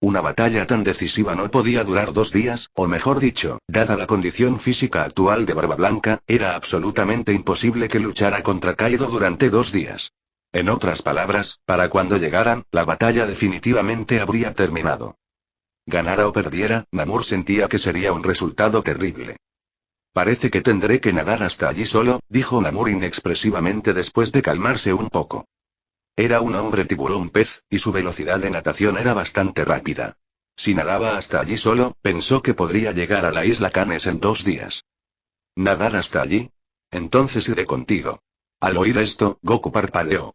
Una batalla tan decisiva no podía durar 2 días, o mejor dicho, dada la condición física actual de Barba Blanca, era absolutamente imposible que luchara contra Kaido durante 2 días. En otras palabras, para cuando llegaran, la batalla definitivamente habría terminado. Ganara o perdiera, Namur sentía que sería un resultado terrible. Parece que tendré que nadar hasta allí solo, dijo Namur inexpresivamente después de calmarse un poco. Era un hombre tiburón pez, y su velocidad de natación era bastante rápida. Si nadaba hasta allí solo, pensó que podría llegar a la isla Canes en 2 días. ¿Nadar hasta allí? Entonces iré contigo. Al oír esto, Goku parpadeó.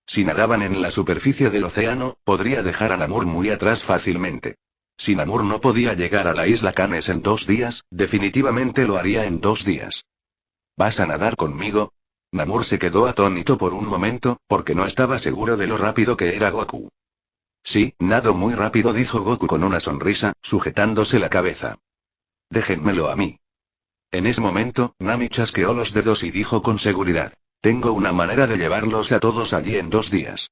Si nadaban en la superficie del océano, podría dejar a Namur muy atrás fácilmente. Si Namor no podía llegar a la isla Canes en 2 días, definitivamente lo haría en 2 días. ¿Vas a nadar conmigo? Namor se quedó atónito por un momento, porque no estaba seguro de lo rápido que era Goku. Sí, nado muy rápido, dijo Goku con una sonrisa, sujetándose la cabeza. Déjenmelo a mí. En ese momento, Nami chasqueó los dedos y dijo con seguridad: tengo una manera de llevarlos a todos allí en 2 días.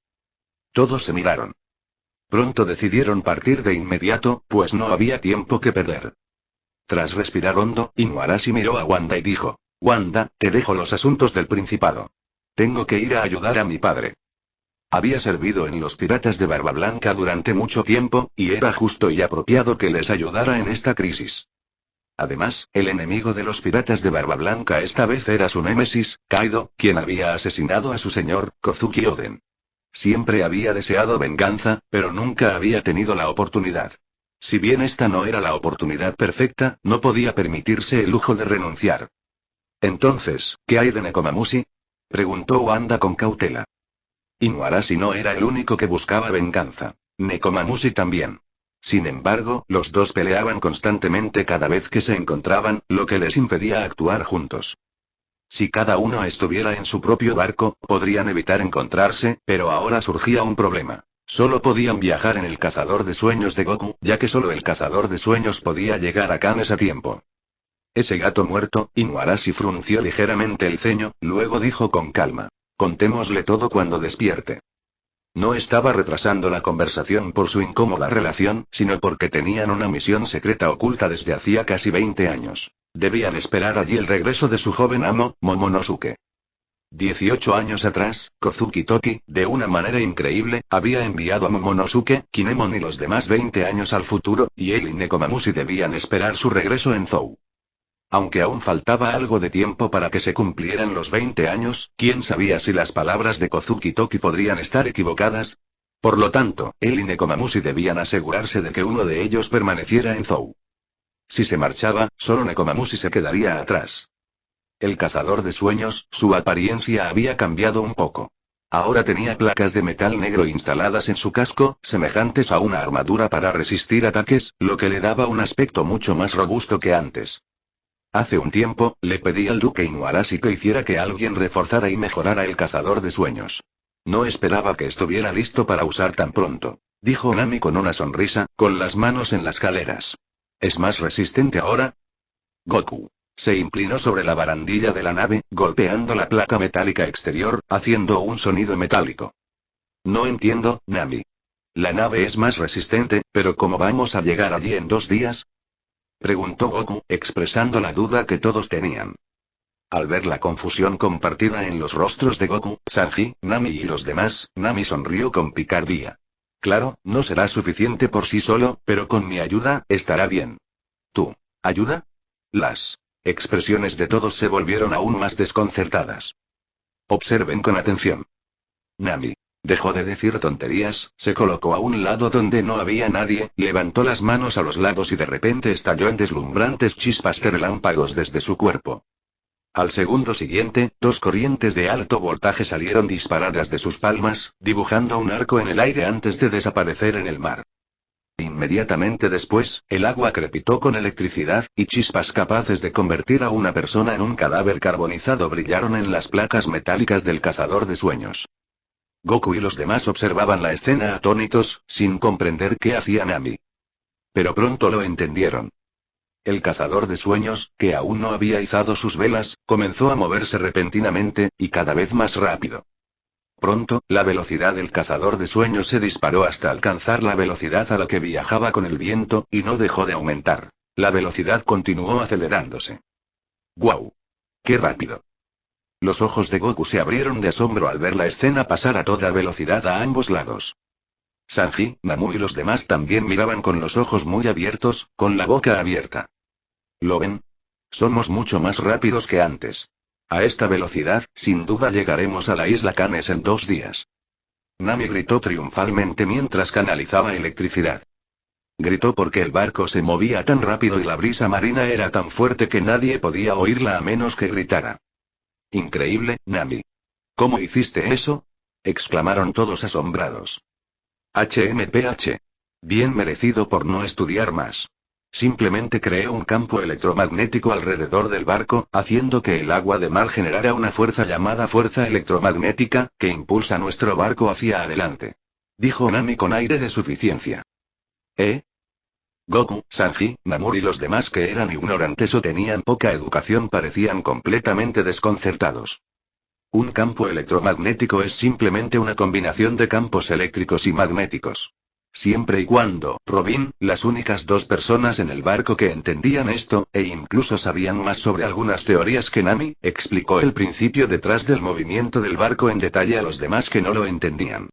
Todos se miraron. Pronto decidieron partir de inmediato, pues no había tiempo que perder. Tras respirar hondo, Inuarashi miró a Wanda y dijo: Wanda, te dejo los asuntos del Principado. Tengo que ir a ayudar a mi padre. Había servido en los Piratas de Barba Blanca durante mucho tiempo, y era justo y apropiado que les ayudara en esta crisis. Además, el enemigo de los Piratas de Barba Blanca esta vez era su némesis, Kaido, quien había asesinado a su señor, Kozuki Oden. Siempre había deseado venganza, pero nunca había tenido la oportunidad. Si bien esta no era la oportunidad perfecta, no podía permitirse el lujo de renunciar. Entonces, ¿qué hay de Nekomamushi? Preguntó Wanda con cautela. Inuarashi no era el único que buscaba venganza. Nekomamushi también. Sin embargo, los dos peleaban constantemente cada vez que se encontraban, lo que les impedía actuar juntos. Si cada uno estuviera en su propio barco, podrían evitar encontrarse, pero ahora surgía un problema. Solo podían viajar en el cazador de sueños de Goku, ya que solo el cazador de sueños podía llegar a Canes a tiempo. Ese gato muerto, Inuarashi frunció ligeramente el ceño, luego dijo con calma: contémosle todo cuando despierte. No estaba retrasando la conversación por su incómoda relación, sino porque tenían una misión secreta oculta desde hacía casi 20 años. Debían esperar allí el regreso de su joven amo, Momonosuke. 18 años atrás, Kozuki Toki, de una manera increíble, había enviado a Momonosuke, Kinemon y los demás 20 años al futuro, y él y Nekomamushi debían esperar su regreso en Zou. Aunque aún faltaba algo de tiempo para que se cumplieran los 20 años, ¿quién sabía si las palabras de Kozuki Toki podrían estar equivocadas? Por lo tanto, él y Nekomamushi debían asegurarse de que uno de ellos permaneciera en Zou. Si se marchaba, solo Nekomamushi se quedaría atrás. El cazador de sueños, su apariencia había cambiado un poco. Ahora tenía placas de metal negro instaladas en su casco, semejantes a una armadura para resistir ataques, lo que le daba un aspecto mucho más robusto que antes. Hace un tiempo, le pedí al duque Inuarashi que hiciera que alguien reforzara y mejorara el cazador de sueños. No esperaba que estuviera listo para usar tan pronto, dijo Nami con una sonrisa, con las manos en las caleras. ¿Es más resistente ahora? Goku se inclinó sobre la barandilla de la nave, golpeando la placa metálica exterior, haciendo un sonido metálico. No entiendo, Nami. La nave es más resistente, pero ¿cómo vamos a llegar allí en 2 días? Preguntó Goku, expresando la duda que todos tenían. Al ver la confusión compartida en los rostros de Goku, Sanji, Nami y los demás, Nami sonrió con picardía. Claro, no será suficiente por sí solo, pero con mi ayuda, estará bien. ¿Tú? ¿Ayuda? Las expresiones de todos se volvieron aún más desconcertadas. Observen con atención. Nami dejó de decir tonterías, se colocó a un lado donde no había nadie, levantó las manos a los lados y de repente estalló en deslumbrantes chispas de relámpagos desde su cuerpo. Al segundo siguiente, 2 corrientes de alto voltaje salieron disparadas de sus palmas, dibujando un arco en el aire antes de desaparecer en el mar. Inmediatamente después, el agua crepitó con electricidad, y chispas capaces de convertir a una persona en un cadáver carbonizado brillaron en las placas metálicas del cazador de sueños. Goku y los demás observaban la escena atónitos, sin comprender qué hacía Nami. Pero pronto lo entendieron. El cazador de sueños, que aún no había izado sus velas, comenzó a moverse repentinamente, y cada vez más rápido. Pronto, la velocidad del cazador de sueños se disparó hasta alcanzar la velocidad a la que viajaba con el viento, y no dejó de aumentar. La velocidad continuó acelerándose. ¡Guau! ¡Qué rápido! Los ojos de Goku se abrieron de asombro al ver la escena pasar a toda velocidad a ambos lados. Sanji, Namu y los demás también miraban con los ojos muy abiertos, con la boca abierta. ¿Lo ven? Somos mucho más rápidos que antes. A esta velocidad, sin duda llegaremos a la isla Canes en 2 días. Nami gritó triunfalmente mientras canalizaba electricidad. Gritó porque el barco se movía tan rápido y la brisa marina era tan fuerte que nadie podía oírla a menos que gritara. Increíble, Nami. ¿Cómo hiciste eso? Exclamaron todos asombrados. HMPH. Bien merecido por no estudiar más. Simplemente creé un campo electromagnético alrededor del barco, haciendo que el agua de mar generara una fuerza llamada fuerza electromagnética, que impulsa nuestro barco hacia adelante. Dijo Nami con aire de suficiencia. ¿Eh? Goku, Sanji, Namor y los demás que eran ignorantes o tenían poca educación parecían completamente desconcertados. Un campo electromagnético es simplemente una combinación de campos eléctricos y magnéticos. Siempre y cuando, Robin, las únicas dos personas en el barco que entendían esto, e incluso sabían más sobre algunas teorías que Nami, explicó el principio detrás del movimiento del barco en detalle a los demás que no lo entendían.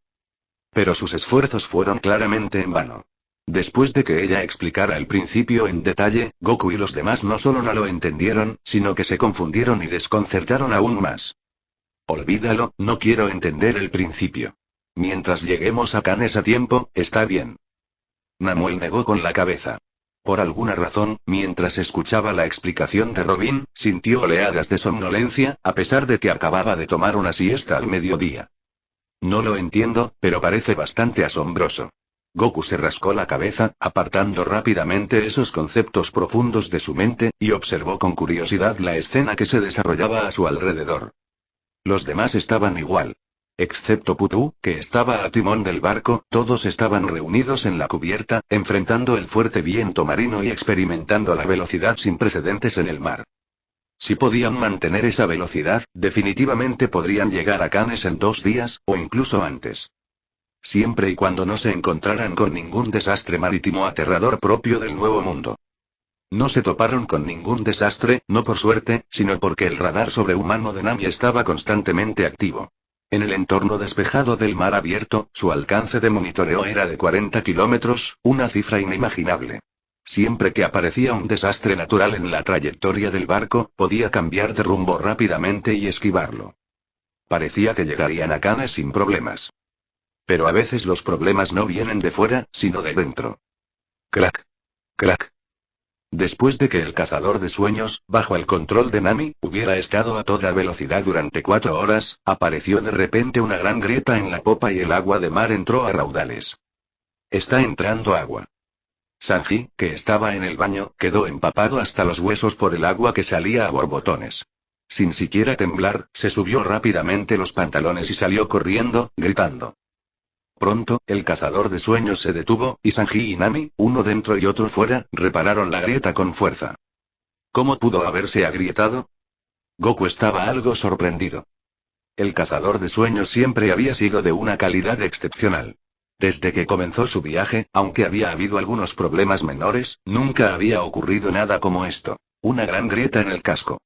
Pero sus esfuerzos fueron claramente en vano. Después de que ella explicara el principio en detalle, Goku y los demás no solo no lo entendieron, sino que se confundieron y desconcertaron aún más. Olvídalo, no quiero entender el principio. Mientras lleguemos a Canes a tiempo, está bien. Namuel negó con la cabeza. Por alguna razón, mientras escuchaba la explicación de Robin, sintió oleadas de somnolencia, a pesar de que acababa de tomar una siesta al mediodía. No lo entiendo, pero parece bastante asombroso. Goku se rascó la cabeza, apartando rápidamente esos conceptos profundos de su mente, y observó con curiosidad la escena que se desarrollaba a su alrededor. Los demás estaban igual. Excepto Putú, que estaba al timón del barco, todos estaban reunidos en la cubierta, enfrentando el fuerte viento marino y experimentando la velocidad sin precedentes en el mar. Si podían mantener esa velocidad, definitivamente podrían llegar a Canes en 2 días, o incluso antes. Siempre y cuando no se encontraran con ningún desastre marítimo aterrador propio del Nuevo Mundo. No se toparon con ningún desastre, no por suerte, sino porque el radar sobrehumano de Nami estaba constantemente activo. En el entorno despejado del mar abierto, su alcance de monitoreo era de 40 kilómetros, una cifra inimaginable. Siempre que aparecía un desastre natural en la trayectoria del barco, podía cambiar de rumbo rápidamente y esquivarlo. Parecía que llegarían a Canes sin problemas. Pero a veces los problemas no vienen de fuera, sino de dentro. Crack. Crack. Después de que el cazador de sueños, bajo el control de Nami, hubiera estado a toda velocidad durante 4 horas, apareció de repente una gran grieta en la popa y el agua de mar entró a raudales. Está entrando agua. Sanji, que estaba en el baño, quedó empapado hasta los huesos por el agua que salía a borbotones. Sin siquiera temblar, se subió rápidamente los pantalones y salió corriendo, gritando. Pronto, el cazador de sueños se detuvo, y Sanji y Nami, uno dentro y otro fuera, repararon la grieta con fuerza. ¿Cómo pudo haberse agrietado? Goku estaba algo sorprendido. El cazador de sueños siempre había sido de una calidad excepcional. Desde que comenzó su viaje, aunque había habido algunos problemas menores, nunca había ocurrido nada como esto. Una gran grieta en el casco.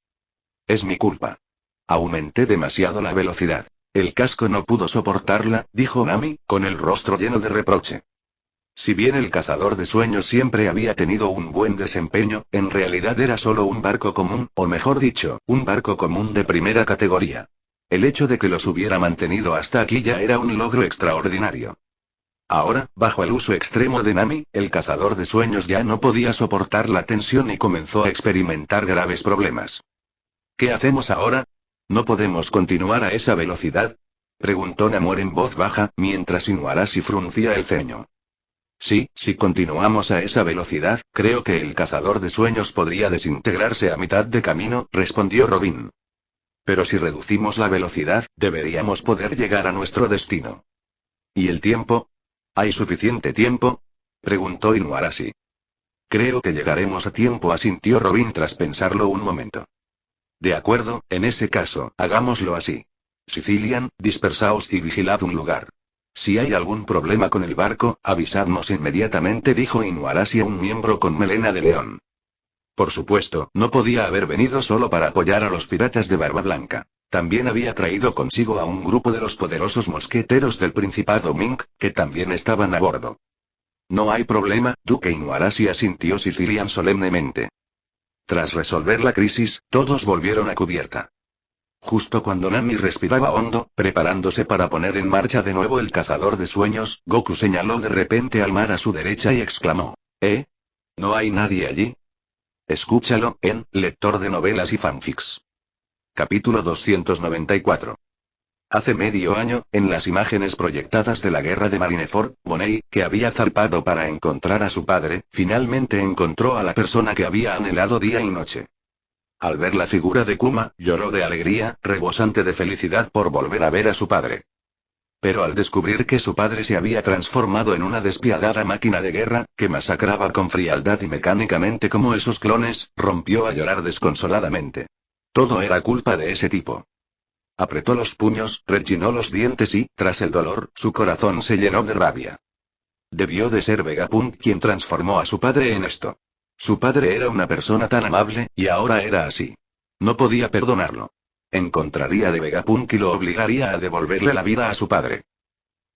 Es mi culpa. Aumenté demasiado la velocidad. El casco no pudo soportarla, dijo Nami, con el rostro lleno de reproche. Si bien el cazador de sueños siempre había tenido un buen desempeño, en realidad era solo un barco común, o mejor dicho, un barco común de primera categoría. El hecho de que los hubiera mantenido hasta aquí ya era un logro extraordinario. Ahora, bajo el uso extremo de Nami, el cazador de sueños ya no podía soportar la tensión y comenzó a experimentar graves problemas. ¿Qué hacemos ahora? ¿No podemos continuar a esa velocidad? Preguntó Namor en voz baja, mientras Inuarashi fruncía el ceño. Sí, si continuamos a esa velocidad, creo que el cazador de sueños podría desintegrarse a mitad de camino, respondió Robin. Pero si reducimos la velocidad, deberíamos poder llegar a nuestro destino. ¿Y el tiempo? ¿Hay suficiente tiempo? Preguntó Inuarashi. Creo que llegaremos a tiempo, asintió Robin tras pensarlo un momento. De acuerdo, en ese caso, hagámoslo así. Sicilian, dispersaos y vigilad un lugar. Si hay algún problema con el barco, avisadnos inmediatamente, dijo Inuarashi a un miembro con melena de león. Por supuesto, no podía haber venido solo para apoyar a los piratas de Barba Blanca. También había traído consigo a un grupo de los poderosos mosqueteros del Principado Mink, que también estaban a bordo. No hay problema, Duque Inuarashi, asintió Sicilian solemnemente. Tras resolver la crisis, todos volvieron a cubierta. Justo cuando Nami respiraba hondo, preparándose para poner en marcha de nuevo el cazador de sueños, Goku señaló de repente al mar a su derecha y exclamó: ¿Eh? ¿No hay nadie allí? Escúchalo, en Lector de Novelas y Fanfics. Capítulo 294. Hace medio año, en las imágenes proyectadas de la guerra de Marineford, Bonnie, que había zarpado para encontrar a su padre, finalmente encontró a la persona que había anhelado día y noche. Al ver la figura de Kuma, lloró de alegría, rebosante de felicidad por volver a ver a su padre. Pero al descubrir que su padre se había transformado en una despiadada máquina de guerra, que masacraba con frialdad y mecánicamente como esos clones, rompió a llorar desconsoladamente. Todo era culpa de ese tipo. Apretó los puños, rechinó los dientes y, tras el dolor, su corazón se llenó de rabia. Debió de ser Vegapunk quien transformó a su padre en esto. Su padre era una persona tan amable, y ahora era así. No podía perdonarlo. Encontraría de Vegapunk y lo obligaría a devolverle la vida a su padre.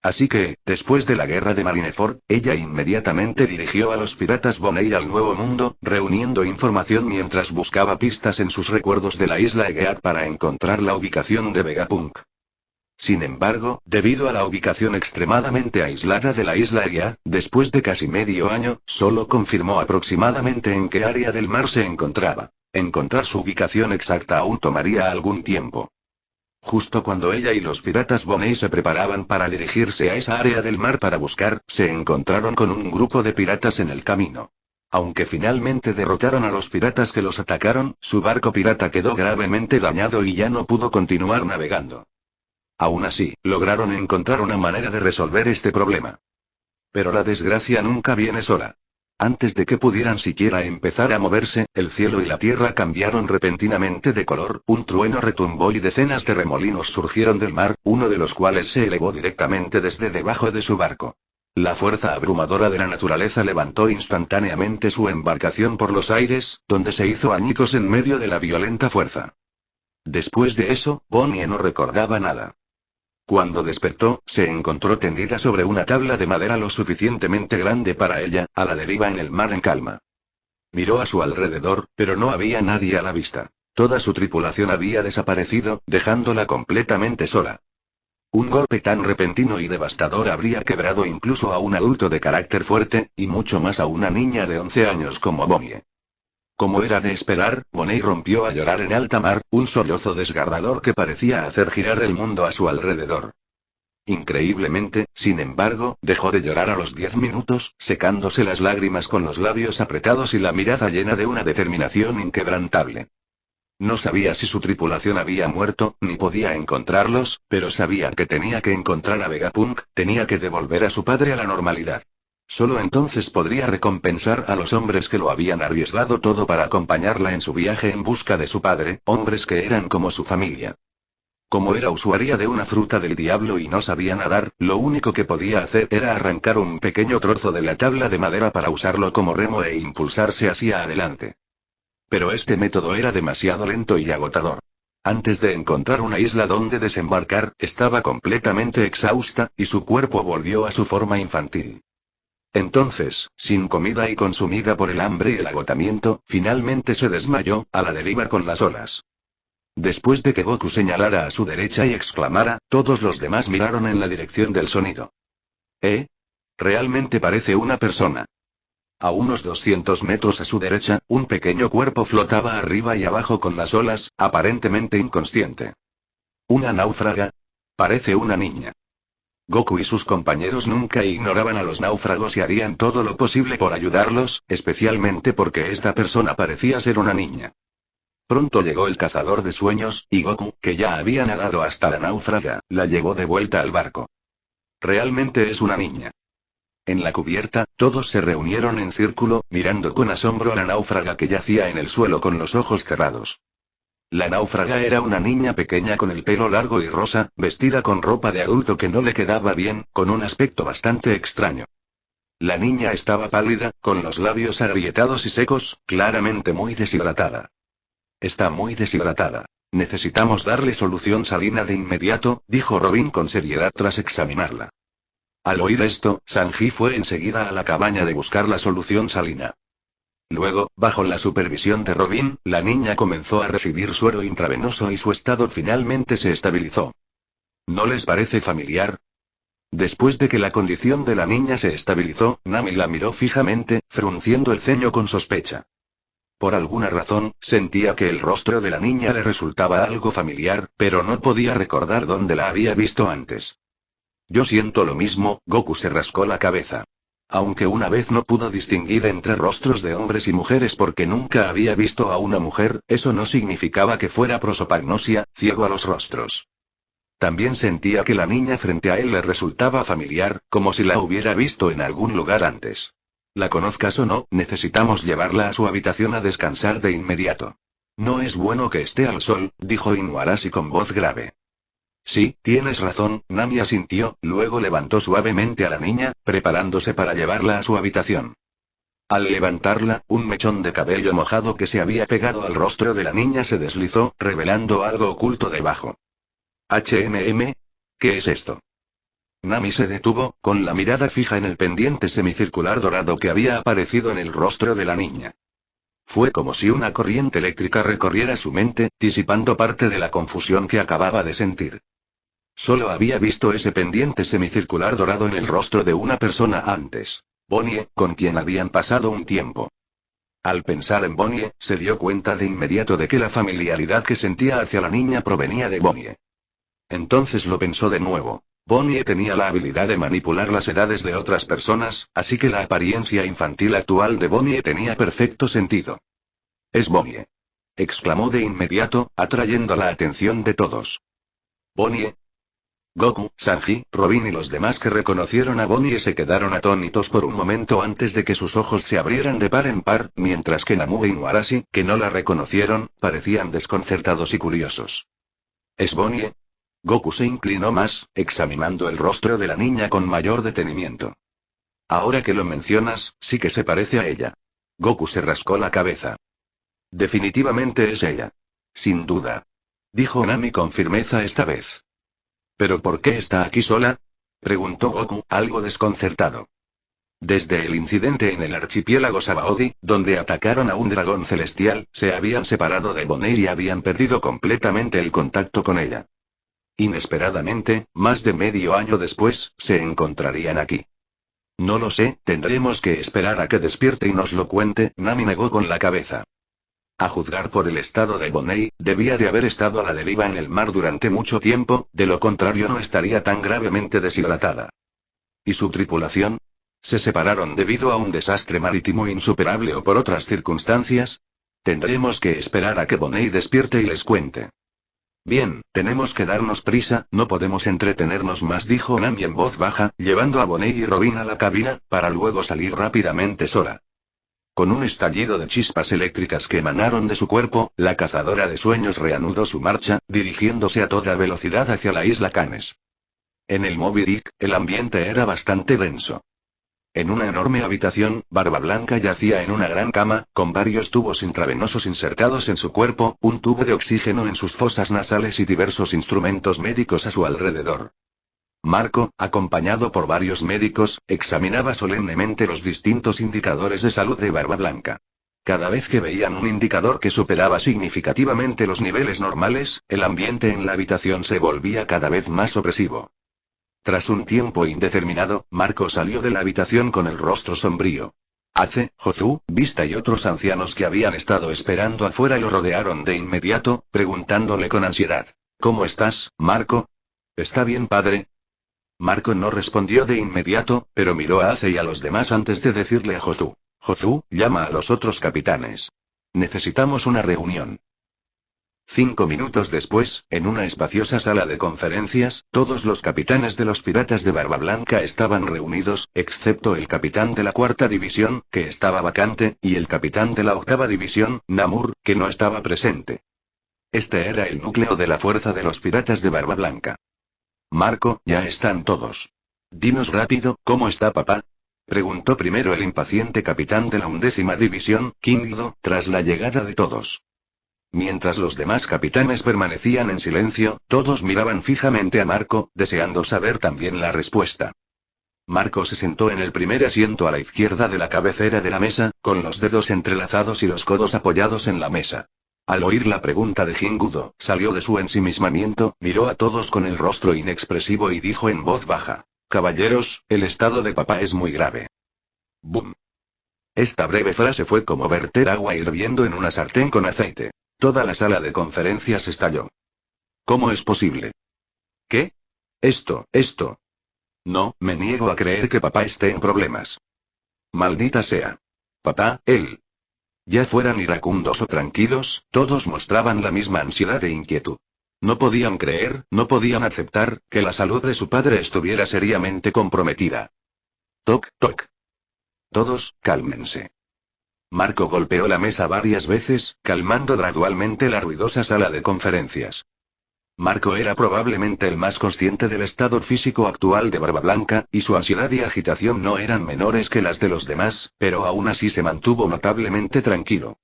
Así que, después de la guerra de Marineford, ella inmediatamente dirigió a los piratas Bonnie al Nuevo Mundo, reuniendo información mientras buscaba pistas en sus recuerdos de la isla Egeat para encontrar la ubicación de Vegapunk. Sin embargo, debido a la ubicación extremadamente aislada de la isla Egeat, después de casi medio año, solo confirmó aproximadamente en qué área del mar se encontraba. Encontrar su ubicación exacta aún tomaría algún tiempo. Justo cuando ella y los piratas Bonnie se preparaban para dirigirse a esa área del mar para buscar, se encontraron con un grupo de piratas en el camino. Aunque finalmente derrotaron a los piratas que los atacaron, su barco pirata quedó gravemente dañado y ya no pudo continuar navegando. Aún así, lograron encontrar una manera de resolver este problema. Pero la desgracia nunca viene sola. Antes de que pudieran siquiera empezar a moverse, el cielo y la tierra cambiaron repentinamente de color, un trueno retumbó y decenas de remolinos surgieron del mar, uno de los cuales se elevó directamente desde debajo de su barco. La fuerza abrumadora de la naturaleza levantó instantáneamente su embarcación por los aires, donde se hizo añicos en medio de la violenta fuerza. Después de eso, Bonnie no recordaba nada. Cuando despertó, se encontró tendida sobre una tabla de madera lo suficientemente grande para ella, a la deriva en el mar en calma. Miró a su alrededor, pero no había nadie a la vista. Toda su tripulación había desaparecido, dejándola completamente sola. Un golpe tan repentino y devastador habría quebrado incluso a un adulto de carácter fuerte, y mucho más a una niña de 11 años como Bonnie. Como era de esperar, Bonnie rompió a llorar en alta mar, un sollozo desgarrador que parecía hacer girar el mundo a su alrededor. Increíblemente, sin embargo, dejó de llorar a los 10 minutos, secándose las lágrimas con los labios apretados y la mirada llena de una determinación inquebrantable. No sabía si su tripulación había muerto, ni podía encontrarlos, pero sabía que tenía que encontrar a Vegapunk, tenía que devolver a su padre a la normalidad. Solo entonces podría recompensar a los hombres que lo habían arriesgado todo para acompañarla en su viaje en busca de su padre, hombres que eran como su familia. Como era usuaria de una fruta del diablo y no sabía nadar, lo único que podía hacer era arrancar un pequeño trozo de la tabla de madera para usarlo como remo e impulsarse hacia adelante. Pero este método era demasiado lento y agotador. Antes de encontrar una isla donde desembarcar, estaba completamente exhausta, y su cuerpo volvió a su forma infantil. Entonces, sin comida y consumida por el hambre y el agotamiento, finalmente se desmayó, a la deriva con las olas. Después de que Goku señalara a su derecha y exclamara, todos los demás miraron en la dirección del sonido. Realmente parece una persona. A unos 200 metros a su derecha, un pequeño cuerpo flotaba arriba y abajo con las olas, aparentemente inconsciente. ¿Una náufraga? Parece una niña. Goku y sus compañeros nunca ignoraban a los náufragos y harían todo lo posible por ayudarlos, especialmente porque esta persona parecía ser una niña. Pronto llegó el cazador de sueños, y Goku, que ya había nadado hasta la náufraga, la llevó de vuelta al barco. Realmente es una niña. En la cubierta, todos se reunieron en círculo, mirando con asombro a la náufraga que yacía en el suelo con los ojos cerrados. La náufraga era una niña pequeña con el pelo largo y rosa, vestida con ropa de adulto que no le quedaba bien, con un aspecto bastante extraño. La niña estaba pálida, con los labios agrietados y secos, claramente muy deshidratada. Está muy deshidratada. Necesitamos darle solución salina de inmediato, dijo Robin con seriedad tras examinarla. Al oír esto, Sanji fue enseguida a la cabaña de buscar la solución salina. Luego, bajo la supervisión de Robin, la niña comenzó a recibir suero intravenoso y su estado finalmente se estabilizó. ¿No les parece familiar? Después de que la condición de la niña se estabilizó, Nami la miró fijamente, frunciendo el ceño con sospecha. Por alguna razón, sentía que el rostro de la niña le resultaba algo familiar, pero no podía recordar dónde la había visto antes. Yo siento lo mismo, Goku se rascó la cabeza. Aunque una vez no pudo distinguir entre rostros de hombres y mujeres porque nunca había visto a una mujer, eso no significaba que fuera prosopagnosia, ciego a los rostros. También sentía que la niña frente a él le resultaba familiar, como si la hubiera visto en algún lugar antes. La conozcas o no, necesitamos llevarla a su habitación a descansar de inmediato. No es bueno que esté al sol, dijo Inuarashi con voz grave. Sí, tienes razón, Nami asintió, luego levantó suavemente a la niña, preparándose para llevarla a su habitación. Al levantarla, un mechón de cabello mojado que se había pegado al rostro de la niña se deslizó, revelando algo oculto debajo. ¿Qué es esto? Nami se detuvo, con la mirada fija en el pendiente semicircular dorado que había aparecido en el rostro de la niña. Fue como si una corriente eléctrica recorriera su mente, disipando parte de la confusión que acababa de sentir. Solo había visto ese pendiente semicircular dorado en el rostro de una persona antes, Bonnie, con quien habían pasado un tiempo. Al pensar en Bonnie, se dio cuenta de inmediato de que la familiaridad que sentía hacia la niña provenía de Bonnie. Entonces lo pensó de nuevo. Bonnie tenía la habilidad de manipular las edades de otras personas, así que la apariencia infantil actual de Bonnie tenía perfecto sentido. «Es Bonnie», exclamó de inmediato, atrayendo la atención de todos. «Bonnie». Goku, Sanji, Robin y los demás que reconocieron a Bonnie se quedaron atónitos por un momento antes de que sus ojos se abrieran de par en par, mientras que Namu e Inuarashi, que no la reconocieron, parecían desconcertados y curiosos. «¿Es Bonnie?» Goku se inclinó más, examinando el rostro de la niña con mayor detenimiento. Ahora que lo mencionas, sí que se parece a ella. Goku se rascó la cabeza. Definitivamente es ella. Sin duda. Dijo Nami con firmeza esta vez. ¿Pero por qué está aquí sola?, preguntó Goku, algo desconcertado. Desde el incidente en el archipiélago Sabaody, donde atacaron a un dragón celestial, se habían separado de Bonnie y habían perdido completamente el contacto con ella. Inesperadamente, más de medio año después, se encontrarían aquí. No lo sé, tendremos que esperar a que despierte y nos lo cuente, Nami negó con la cabeza. A juzgar por el estado de Bonnie, debía de haber estado a la deriva en el mar durante mucho tiempo, de lo contrario no estaría tan gravemente deshidratada. ¿Y su tripulación? ¿Se separaron debido a un desastre marítimo insuperable o por otras circunstancias? Tendremos que esperar a que Bonnie despierte y les cuente. Bien, tenemos que darnos prisa, no podemos entretenernos más, dijo Nami en voz baja, llevando a Bonnie y Robin a la cabina, para luego salir rápidamente sola. Con un estallido de chispas eléctricas que emanaron de su cuerpo, la cazadora de sueños reanudó su marcha, dirigiéndose a toda velocidad hacia la isla Canes. En el Moby Dick, el ambiente era bastante denso. En una enorme habitación, Barba Blanca yacía en una gran cama, con varios tubos intravenosos insertados en su cuerpo, un tubo de oxígeno en sus fosas nasales y diversos instrumentos médicos a su alrededor. Marco, acompañado por varios médicos, examinaba solemnemente los distintos indicadores de salud de Barba Blanca. Cada vez que veían un indicador que superaba significativamente los niveles normales, el ambiente en la habitación se volvía cada vez más opresivo. Tras un tiempo indeterminado, Marco salió de la habitación con el rostro sombrío. Ace, Jozu, Vista y otros ancianos que habían estado esperando afuera lo rodearon de inmediato, preguntándole con ansiedad. ¿Cómo estás, Marco? ¿Está bien, padre? Marco no respondió de inmediato, pero miró a Ace y a los demás antes de decirle a Jozu. Jozu, llama a los otros capitanes. Necesitamos una reunión. 5 minutos después, en una espaciosa sala de conferencias, todos los capitanes de los piratas de Barba Blanca estaban reunidos, excepto el capitán de la 4ª división, que estaba vacante, y el capitán de la 8ª división, Namur, que no estaba presente. Este era el núcleo de la fuerza de los piratas de Barba Blanca. Marco, ya están todos. Dinos rápido, ¿cómo está papá? Preguntó primero el impaciente capitán de la 11ª división, Kingido, tras la llegada de todos. Mientras los demás capitanes permanecían en silencio, todos miraban fijamente a Marco, deseando saber también la respuesta. Marco se sentó en el primer asiento a la izquierda de la cabecera de la mesa, con los dedos entrelazados y los codos apoyados en la mesa. Al oír la pregunta de Jingudo, salió de su ensimismamiento, miró a todos con el rostro inexpresivo y dijo en voz baja: «Caballeros, el estado de papá es muy grave». ¡Bum! Esta breve frase fue como verter agua hirviendo en una sartén con aceite. Toda la sala de conferencias estalló. ¿Cómo es posible? ¿Qué? Esto. No, me niego a creer que papá esté en problemas. Maldita sea. Papá, él. Ya fueran iracundos o tranquilos, todos mostraban la misma ansiedad e inquietud. No podían creer, no podían aceptar, que la salud de su padre estuviera seriamente comprometida. Toc, toc. Todos, cálmense. Marco golpeó la mesa varias veces, calmando gradualmente la ruidosa sala de conferencias. Marco era probablemente el más consciente del estado físico actual de Barbablanca, y su ansiedad y agitación no eran menores que las de los demás, pero aún así se mantuvo notablemente tranquilo.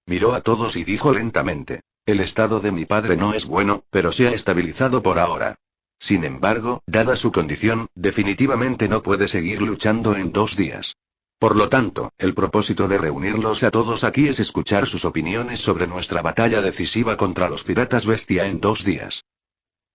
Miró a todos y dijo lentamente: el estado de mi padre no es bueno, pero se ha estabilizado por ahora. Sin embargo, dada su condición, definitivamente no puede seguir luchando en 2 días. Por lo tanto, el propósito de reunirlos a todos aquí es escuchar sus opiniones sobre nuestra batalla decisiva contra los piratas bestia en 2 días.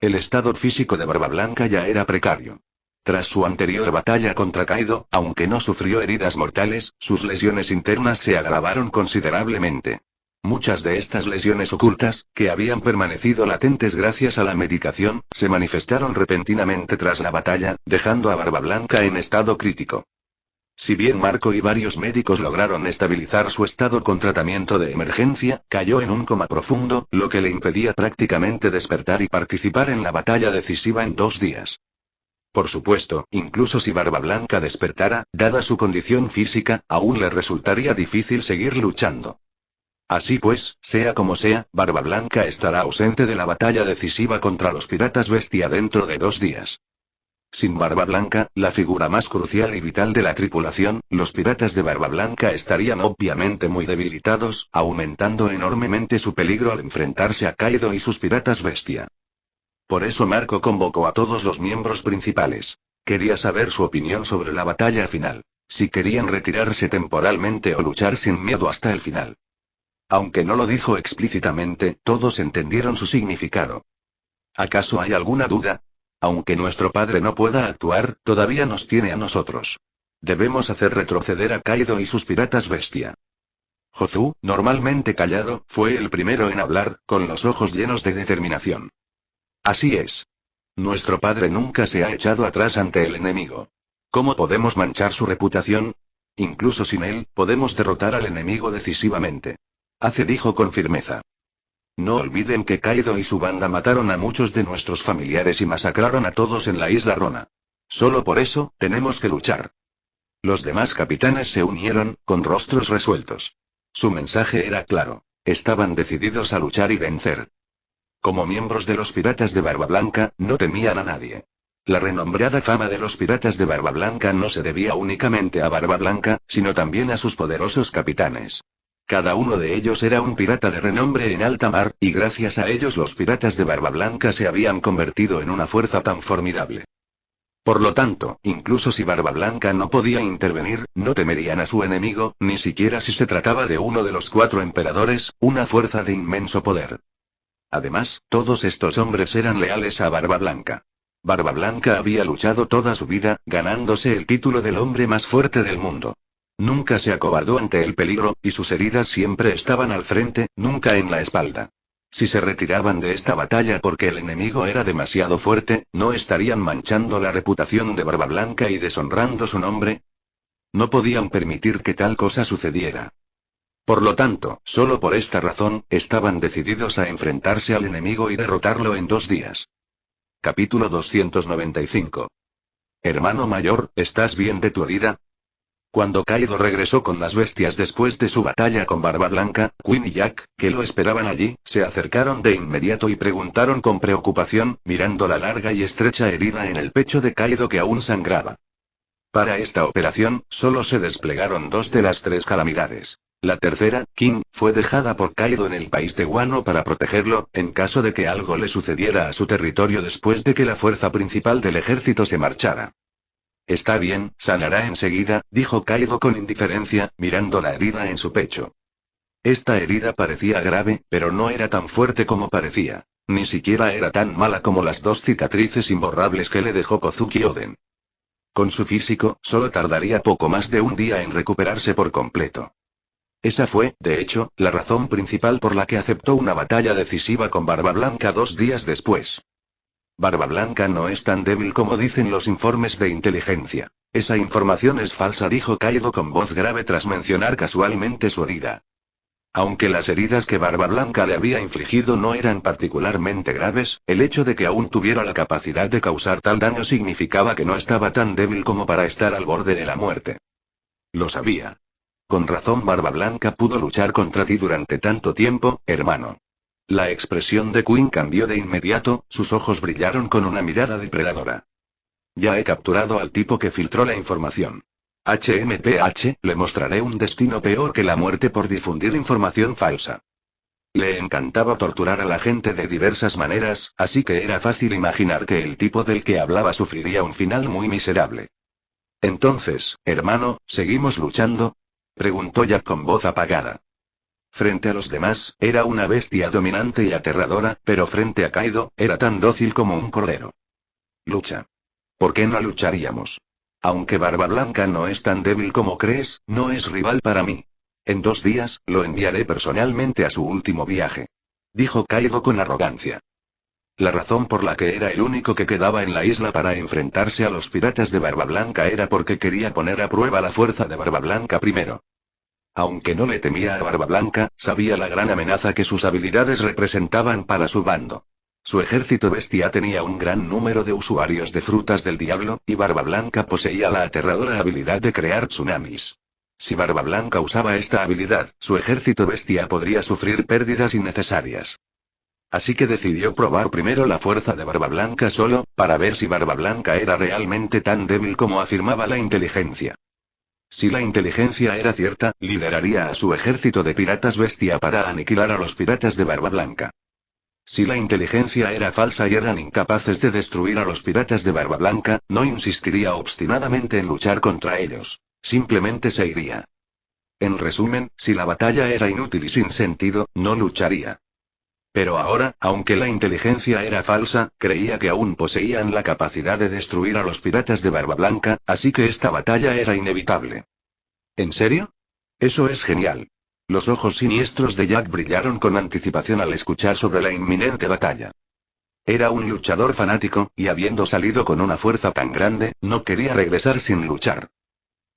El estado físico de Barbablanca ya era precario. Tras su anterior batalla contra Kaido, aunque no sufrió heridas mortales, sus lesiones internas se agravaron considerablemente. Muchas de estas lesiones ocultas, que habían permanecido latentes gracias a la medicación, se manifestaron repentinamente tras la batalla, dejando a Barbablanca en estado crítico. Si bien Marco y varios médicos lograron estabilizar su estado con tratamiento de emergencia, cayó en un coma profundo, lo que le impedía prácticamente despertar y participar en la batalla decisiva en 2 días. Por supuesto, incluso si Barbablanca despertara, dada su condición física, aún le resultaría difícil seguir luchando. Así pues, sea como sea, Barbablanca estará ausente de la batalla decisiva contra los piratas bestia dentro de 2 días. Sin Barbablanca, la figura más crucial y vital de la tripulación, los piratas de Barbablanca estarían obviamente muy debilitados, aumentando enormemente su peligro al enfrentarse a Kaido y sus piratas bestia. Por eso Marco convocó a todos los miembros principales. Quería saber su opinión sobre la batalla final. Si querían retirarse temporalmente o luchar sin miedo hasta el final. Aunque no lo dijo explícitamente, todos entendieron su significado. ¿Acaso hay alguna duda? Aunque nuestro padre no pueda actuar, todavía nos tiene a nosotros. Debemos hacer retroceder a Kaido y sus piratas bestia. Jozu, normalmente callado, fue el primero en hablar, con los ojos llenos de determinación. Así es. Nuestro padre nunca se ha echado atrás ante el enemigo. ¿Cómo podemos manchar su reputación? Incluso sin él, podemos derrotar al enemigo decisivamente. Ace dijo con firmeza. No olviden que Kaido y su banda mataron a muchos de nuestros familiares y masacraron a todos en la isla Rona. Solo por eso, tenemos que luchar. Los demás capitanes se unieron, con rostros resueltos. Su mensaje era claro. Estaban decididos a luchar y vencer. Como miembros de los piratas de Barbablanca, no temían a nadie. La renombrada fama de los piratas de Barbablanca no se debía únicamente a Barbablanca, sino también a sus poderosos capitanes. Cada uno de ellos era un pirata de renombre en alta mar, y gracias a ellos los piratas de Barbablanca se habían convertido en una fuerza tan formidable. Por lo tanto, incluso si Barbablanca no podía intervenir, no temerían a su enemigo, ni siquiera si se trataba de uno de los 4 emperadores, una fuerza de inmenso poder. Además, todos estos hombres eran leales a Barbablanca. Barbablanca había luchado toda su vida, ganándose el título del hombre más fuerte del mundo. Nunca se acobardó ante el peligro, y sus heridas siempre estaban al frente, nunca en la espalda. Si se retiraban de esta batalla porque el enemigo era demasiado fuerte, ¿no estarían manchando la reputación de Barbablanca y deshonrando su nombre? No podían permitir que tal cosa sucediera. Por lo tanto, solo por esta razón, estaban decididos a enfrentarse al enemigo y derrotarlo en 2 días. Capítulo 295. Hermano mayor, ¿estás bien de tu herida? Cuando Kaido regresó con las bestias después de su batalla con Barbablanca, Queen y Jack, que lo esperaban allí, se acercaron de inmediato y preguntaron con preocupación, mirando la larga y estrecha herida en el pecho de Kaido que aún sangraba. Para esta operación, solo se desplegaron 2 de las 3 calamidades. La tercera, King, fue dejada por Kaido en el país de Wano para protegerlo, en caso de que algo le sucediera a su territorio después de que la fuerza principal del ejército se marchara. Está bien, sanará enseguida, dijo Kaido con indiferencia, mirando la herida en su pecho. Esta herida parecía grave, pero no era tan fuerte como parecía. Ni siquiera era tan mala como las 2 cicatrices imborrables que le dejó Kozuki Oden. Con su físico, solo tardaría poco más de un día en recuperarse por completo. Esa fue, de hecho, la razón principal por la que aceptó una batalla decisiva con Barba Blanca 2 días después. Barba Blanca no es tan débil como dicen los informes de inteligencia. Esa información es falsa, dijo Kaido con voz grave tras mencionar casualmente su herida. Aunque las heridas que Barba Blanca le había infligido no eran particularmente graves, el hecho de que aún tuviera la capacidad de causar tal daño significaba que no estaba tan débil como para estar al borde de la muerte. Lo sabía. Con razón Barba Blanca pudo luchar contra ti durante tanto tiempo, hermano. La expresión de Queen cambió de inmediato, sus ojos brillaron con una mirada depredadora. Ya he capturado al tipo que filtró la información. HMPH, le mostraré un destino peor que la muerte por difundir información falsa. Le encantaba torturar a la gente de diversas maneras, así que era fácil imaginar que el tipo del que hablaba sufriría un final muy miserable. Entonces, hermano, ¿seguimos luchando?, preguntó Jack con voz apagada. Frente a los demás, era una bestia dominante y aterradora, pero frente a Kaido, era tan dócil como un cordero. Lucha. ¿Por qué no lucharíamos? Aunque Barba Blanca no es tan débil como crees, no es rival para mí. En 2 días, lo enviaré personalmente a su último viaje. Dijo Kaido con arrogancia. La razón por la que era el único que quedaba en la isla para enfrentarse a los piratas de Barba Blanca era porque quería poner a prueba la fuerza de Barba Blanca primero. Aunque no le temía a Barba Blanca, sabía la gran amenaza que sus habilidades representaban para su bando. Su ejército bestia tenía un gran número de usuarios de frutas del diablo, y Barba Blanca poseía la aterradora habilidad de crear tsunamis. Si Barba Blanca usaba esta habilidad, su ejército bestia podría sufrir pérdidas innecesarias. Así que decidió probar primero la fuerza de Barba Blanca solo, para ver si Barba Blanca era realmente tan débil como afirmaba la inteligencia. Si la inteligencia era cierta, lideraría a su ejército de piratas bestia para aniquilar a los piratas de Barba Blanca. Si la inteligencia era falsa y eran incapaces de destruir a los piratas de Barba Blanca, no insistiría obstinadamente en luchar contra ellos. Simplemente se iría. En resumen, si la batalla era inútil y sin sentido, no lucharía. Pero ahora, aunque la inteligencia era falsa, creía que aún poseían la capacidad de destruir a los piratas de Barba Blanca, así que esta batalla era inevitable. ¿En serio? Eso es genial. Los ojos siniestros de Jack brillaron con anticipación al escuchar sobre la inminente batalla. Era un luchador fanático, y habiendo salido con una fuerza tan grande, no quería regresar sin luchar.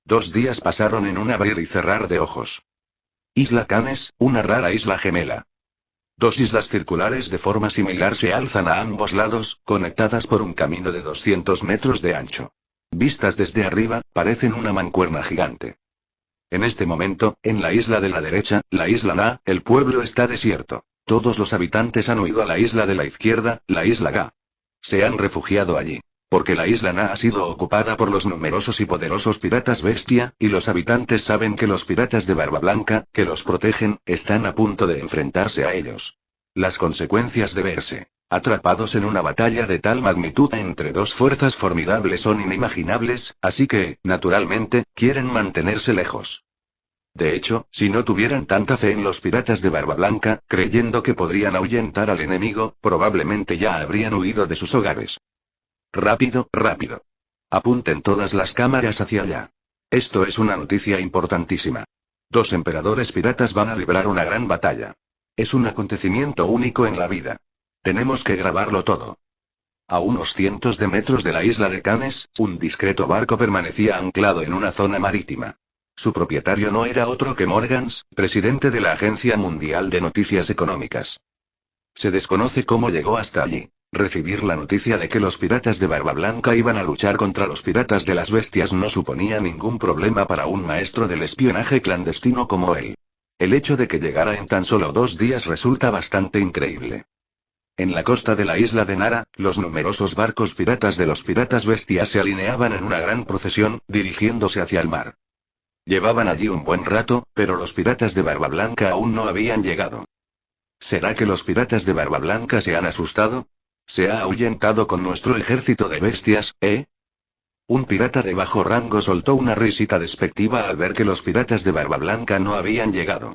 2 días pasaron en un abrir y cerrar de ojos. Isla Canes, una rara isla gemela. 2 islas circulares de forma similar se alzan a ambos lados, conectadas por un camino de 200 metros de ancho. Vistas desde arriba, parecen una mancuerna gigante. En este momento, en la isla de la derecha, la isla Na, el pueblo está desierto. Todos los habitantes han huido a la isla de la izquierda, la isla Ga. Se han refugiado allí. Porque la isla Na ha sido ocupada por los numerosos y poderosos piratas bestia, y los habitantes saben que los piratas de Barba Blanca, que los protegen, están a punto de enfrentarse a ellos. Las consecuencias de verse atrapados en una batalla de tal magnitud entre 2 fuerzas formidables son inimaginables, así que, naturalmente, quieren mantenerse lejos. De hecho, si no tuvieran tanta fe en los piratas de Barba Blanca, creyendo que podrían ahuyentar al enemigo, probablemente ya habrían huido de sus hogares. Rápido, rápido. Apunten todas las cámaras hacia allá. Esto es una noticia importantísima. 2 emperadores piratas van a librar una gran batalla. Es un acontecimiento único en la vida. Tenemos que grabarlo todo. A unos cientos de metros de la isla de Canes, un discreto barco permanecía anclado en una zona marítima. Su propietario no era otro que Morgans, presidente de la Agencia Mundial de Noticias Económicas. Se desconoce cómo llegó hasta allí. Recibir la noticia de que los piratas de Barba Blanca iban a luchar contra los piratas de las bestias no suponía ningún problema para un maestro del espionaje clandestino como él. El hecho de que llegara en tan solo 2 días resulta bastante increíble. En la costa de la isla de Nara, los numerosos barcos piratas de los piratas bestias se alineaban en una gran procesión, dirigiéndose hacia el mar. Llevaban allí un buen rato, pero los piratas de Barba Blanca aún no habían llegado. ¿Será que los piratas de Barba Blanca se han asustado? ¿Se ha ahuyentado con nuestro ejército de bestias, eh? Un pirata de bajo rango soltó una risita despectiva al ver que los piratas de Barba Blanca no habían llegado.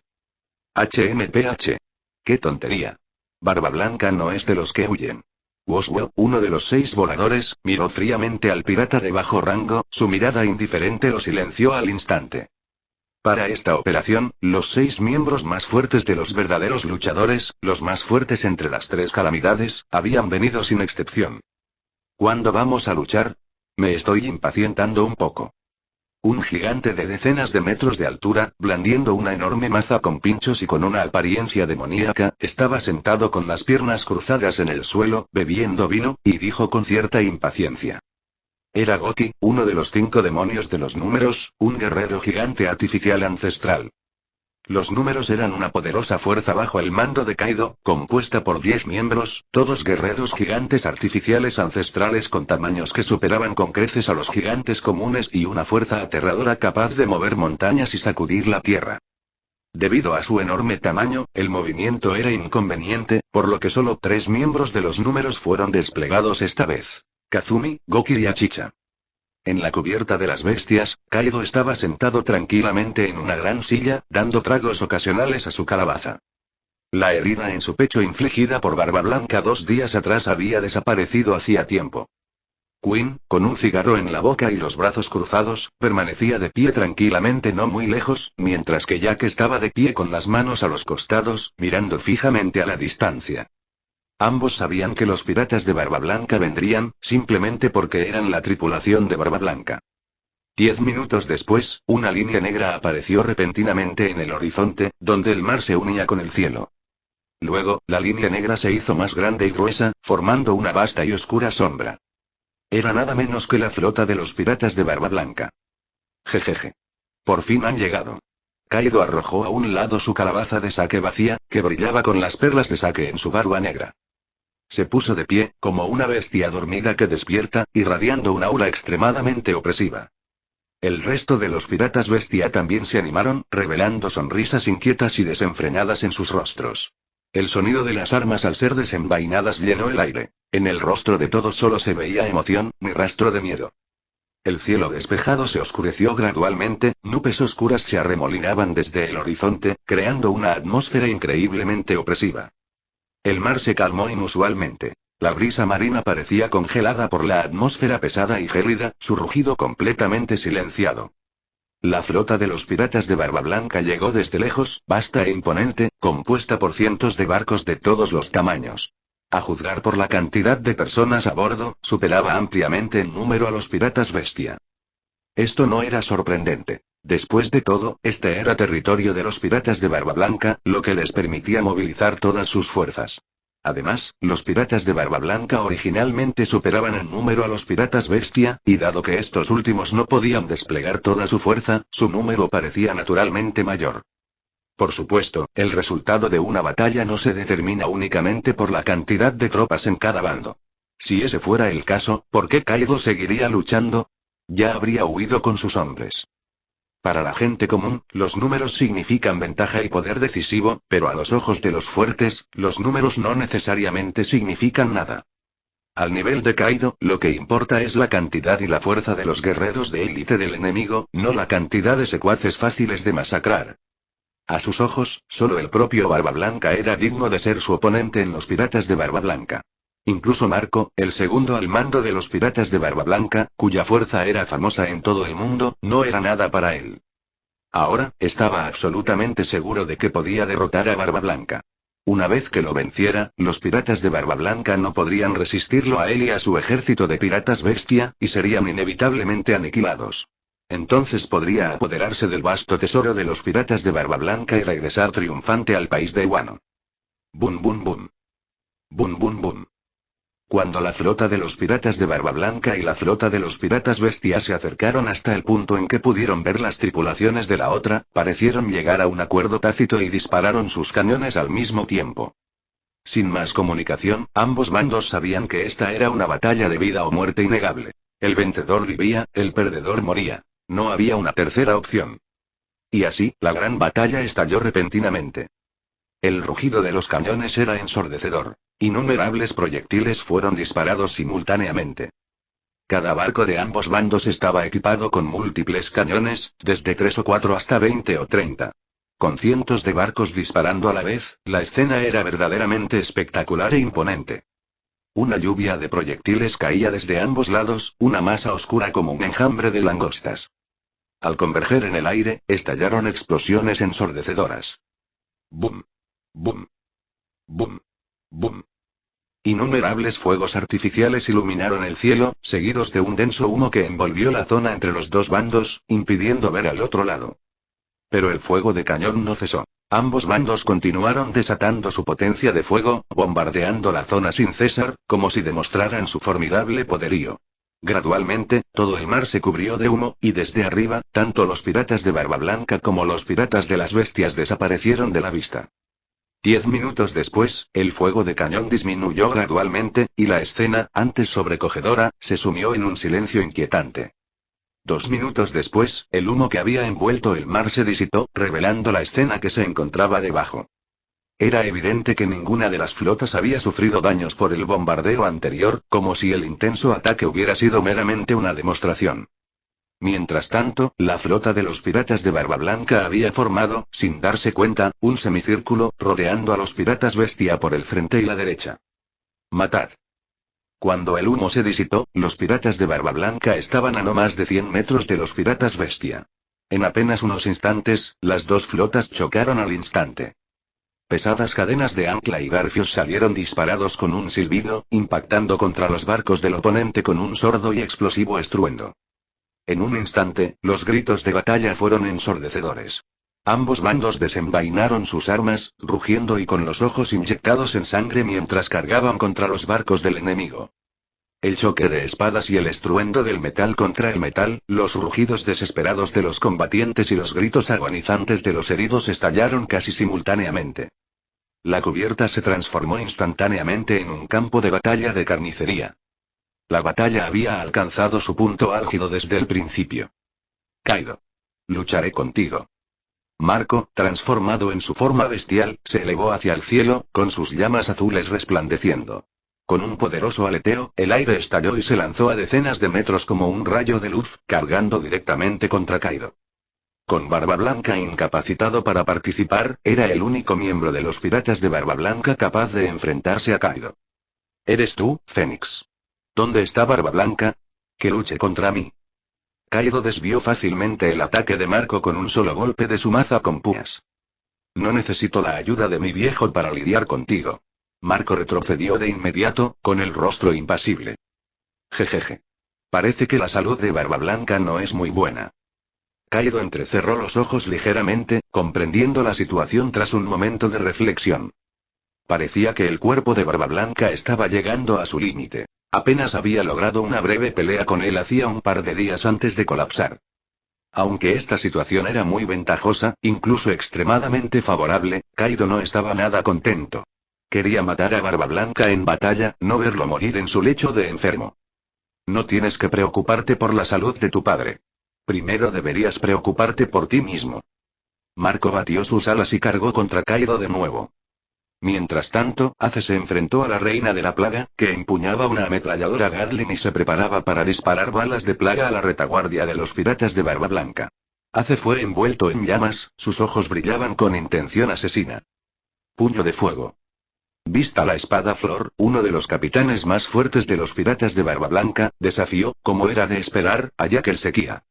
HMPH. ¡Qué tontería! Barba Blanca no es de los que huyen. Boswell, uno de los 6 voladores, miró fríamente al pirata de bajo rango, su mirada indiferente lo silenció al instante. Para esta operación, los 6 miembros más fuertes de los verdaderos luchadores, los más fuertes entre las 3 calamidades, habían venido sin excepción. ¿Cuándo vamos a luchar? Me estoy impacientando un poco. Un gigante de decenas de metros de altura, blandiendo una enorme maza con pinchos y con una apariencia demoníaca, estaba sentado con las piernas cruzadas en el suelo, bebiendo vino, y dijo con cierta impaciencia. Era Goki, uno de los 5 demonios de los números, un guerrero gigante artificial ancestral. Los números eran una poderosa fuerza bajo el mando de Kaido, compuesta por 10 miembros, todos guerreros gigantes artificiales ancestrales con tamaños que superaban con creces a los gigantes comunes y una fuerza aterradora capaz de mover montañas y sacudir la tierra. Debido a su enorme tamaño, el movimiento era inconveniente, por lo que solo 3 miembros de los números fueron desplegados esta vez: Kazumi, Goki y Achicha. En la cubierta de las bestias, Kaido estaba sentado tranquilamente en una gran silla, dando tragos ocasionales a su calabaza. La herida en su pecho infligida por Barba Blanca 2 días atrás había desaparecido hacía tiempo. Quinn, con un cigarro en la boca y los brazos cruzados, permanecía de pie tranquilamente no muy lejos, mientras que Jack estaba de pie con las manos a los costados, mirando fijamente a la distancia. Ambos sabían que los piratas de Barba Blanca vendrían, simplemente porque eran la tripulación de Barba Blanca. 10 minutos después, una línea negra apareció repentinamente en el horizonte, donde el mar se unía con el cielo. Luego, la línea negra se hizo más grande y gruesa, formando una vasta y oscura sombra. Era nada menos que la flota de los piratas de Barba Blanca. Jejeje. Por fin han llegado. Kaido arrojó a un lado su calabaza de sake vacía, que brillaba con las perlas de sake en su barba negra. Se puso de pie, como una bestia dormida que despierta, irradiando una aura extremadamente opresiva. El resto de los piratas bestia también se animaron, revelando sonrisas inquietas y desenfrenadas en sus rostros. El sonido de las armas al ser desenvainadas llenó el aire. En el rostro de todos solo se veía emoción, ni rastro de miedo. El cielo despejado se oscureció gradualmente, nubes oscuras se arremolinaban desde el horizonte, creando una atmósfera increíblemente opresiva. El mar se calmó inusualmente. La brisa marina parecía congelada por la atmósfera pesada y gélida, su rugido completamente silenciado. La flota de los piratas de Barba Blanca llegó desde lejos, vasta e imponente, compuesta por cientos de barcos de todos los tamaños. A juzgar por la cantidad de personas a bordo, superaba ampliamente en número a los piratas bestia. Esto no era sorprendente. Después de todo, este era territorio de los piratas de Barba Blanca, lo que les permitía movilizar todas sus fuerzas. Además, los piratas de Barba Blanca originalmente superaban en número a los piratas bestia, y dado que estos últimos no podían desplegar toda su fuerza, su número parecía naturalmente mayor. Por supuesto, el resultado de una batalla no se determina únicamente por la cantidad de tropas en cada bando. Si ese fuera el caso, ¿por qué Kaido seguiría luchando? Ya habría huido con sus hombres. Para la gente común, los números significan ventaja y poder decisivo, pero a los ojos de los fuertes, los números no necesariamente significan nada. Al nivel de Kaido, lo que importa es la cantidad y la fuerza de los guerreros de élite del enemigo, no la cantidad de secuaces fáciles de masacrar. A sus ojos, solo el propio Barba Blanca era digno de ser su oponente en los piratas de Barba Blanca. Incluso Marco, el segundo al mando de los piratas de Barba Blanca, cuya fuerza era famosa en todo el mundo, no era nada para él. Ahora, estaba absolutamente seguro de que podía derrotar a Barba Blanca. Una vez que lo venciera, los piratas de Barba Blanca no podrían resistirlo a él y a su ejército de piratas bestia, y serían inevitablemente aniquilados. Entonces podría apoderarse del vasto tesoro de los piratas de Barba Blanca y regresar triunfante al país de Wano. Bum bum bum. Bum bum bum. Cuando la flota de los piratas de Barba Blanca y la flota de los piratas bestia se acercaron hasta el punto en que pudieron ver las tripulaciones de la otra, parecieron llegar a un acuerdo tácito y dispararon sus cañones al mismo tiempo. Sin más comunicación, ambos bandos sabían que esta era una batalla de vida o muerte innegable. El vencedor vivía, el perdedor moría. No había una tercera opción. Y así, la gran batalla estalló repentinamente. El rugido de los cañones era ensordecedor. Innumerables proyectiles fueron disparados simultáneamente. Cada barco de ambos bandos estaba equipado con múltiples cañones, desde 3 o 4 hasta 20 o 30. Con cientos de barcos disparando a la vez, la escena era verdaderamente espectacular e imponente. Una lluvia de proyectiles caía desde ambos lados, una masa oscura como un enjambre de langostas. Al converger en el aire, estallaron explosiones ensordecedoras. ¡Bum! ¡Bum! ¡Bum! ¡Bum! Innumerables fuegos artificiales iluminaron el cielo, seguidos de un denso humo que envolvió la zona entre los dos bandos, impidiendo ver al otro lado. Pero el fuego de cañón no cesó. Ambos bandos continuaron desatando su potencia de fuego, bombardeando la zona sin cesar, como si demostraran su formidable poderío. Gradualmente, todo el mar se cubrió de humo, y desde arriba, tanto los piratas de Barba Blanca como los piratas de las bestias desaparecieron de la vista. 10 minutos después, el fuego de cañón disminuyó gradualmente, y la escena, antes sobrecogedora, se sumió en un silencio inquietante. 2 minutos después, el humo que había envuelto el mar se disipó, revelando la escena que se encontraba debajo. Era evidente que ninguna de las flotas había sufrido daños por el bombardeo anterior, como si el intenso ataque hubiera sido meramente una demostración. Mientras tanto, la flota de los piratas de Barba Blanca había formado, sin darse cuenta, un semicírculo, rodeando a los piratas bestia por el frente y la derecha. ¡Matad! Cuando el humo se disipó, los piratas de Barba Blanca estaban a no más de 100 metros de los piratas bestia. En apenas unos instantes, las dos flotas chocaron al instante. Pesadas cadenas de ancla y garfios salieron disparados con un silbido, impactando contra los barcos del oponente con un sordo y explosivo estruendo. En un instante, los gritos de batalla fueron ensordecedores. Ambos bandos desenvainaron sus armas, rugiendo y con los ojos inyectados en sangre mientras cargaban contra los barcos del enemigo. El choque de espadas y el estruendo del metal contra el metal, los rugidos desesperados de los combatientes y los gritos agonizantes de los heridos estallaron casi simultáneamente. La cubierta se transformó instantáneamente en un campo de batalla de carnicería. La batalla había alcanzado su punto álgido desde el principio. Kaido. Lucharé contigo. Marco, transformado en su forma bestial, se elevó hacia el cielo, con sus llamas azules resplandeciendo. Con un poderoso aleteo, el aire estalló y se lanzó a decenas de metros como un rayo de luz, cargando directamente contra Kaido. Con Barba Blanca incapacitado para participar, era el único miembro de los piratas de Barba Blanca capaz de enfrentarse a Kaido. ¿Eres tú, Fénix? ¿Dónde está Barba Blanca? Que luche contra mí. Kaido desvió fácilmente el ataque de Marco con un solo golpe de su maza con púas. No necesito la ayuda de mi viejo para lidiar contigo. Marco retrocedió de inmediato, con el rostro impasible. Jejeje. Parece que la salud de Barba Blanca no es muy buena. Kaido entrecerró los ojos ligeramente, comprendiendo la situación tras un momento de reflexión. Parecía que el cuerpo de Barba Blanca estaba llegando a su límite. Apenas había logrado una breve pelea con él hacía un par de días antes de colapsar. Aunque esta situación era muy ventajosa, incluso extremadamente favorable, Kaido no estaba nada contento. Quería matar a Barba Blanca en batalla, no verlo morir en su lecho de enfermo. No tienes que preocuparte por la salud de tu padre. Primero deberías preocuparte por ti mismo. Marco batió sus alas y cargó contra Kaido de nuevo. Mientras tanto, Ace se enfrentó a la reina de la plaga, que empuñaba una ametralladora Gatling y se preparaba para disparar balas de plaga a la retaguardia de los piratas de Barba Blanca. Ace fue envuelto en llamas, sus ojos brillaban con intención asesina. Puño de fuego. Vista la espada Flor, uno de los capitanes más fuertes de los piratas de Barba Blanca, desafió, como era de esperar, a Jack el Sequía.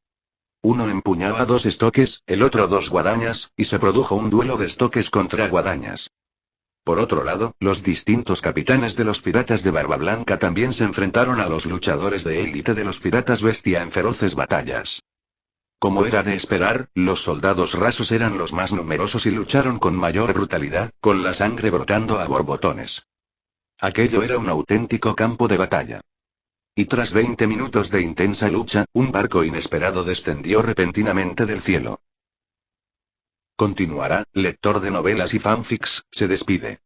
Uno empuñaba 2 estoques, el otro 2 guadañas, y se produjo un duelo de estoques contra guadañas. Por otro lado, los distintos capitanes de los piratas de Barba Blanca también se enfrentaron a los luchadores de élite de los piratas bestia en feroces batallas. Como era de esperar, los soldados rasos eran los más numerosos y lucharon con mayor brutalidad, con la sangre brotando a borbotones. Aquello era un auténtico campo de batalla. Y tras 20 minutos de intensa lucha, un barco inesperado descendió repentinamente del cielo. Continuará, lector de novelas y fanfics, se despide.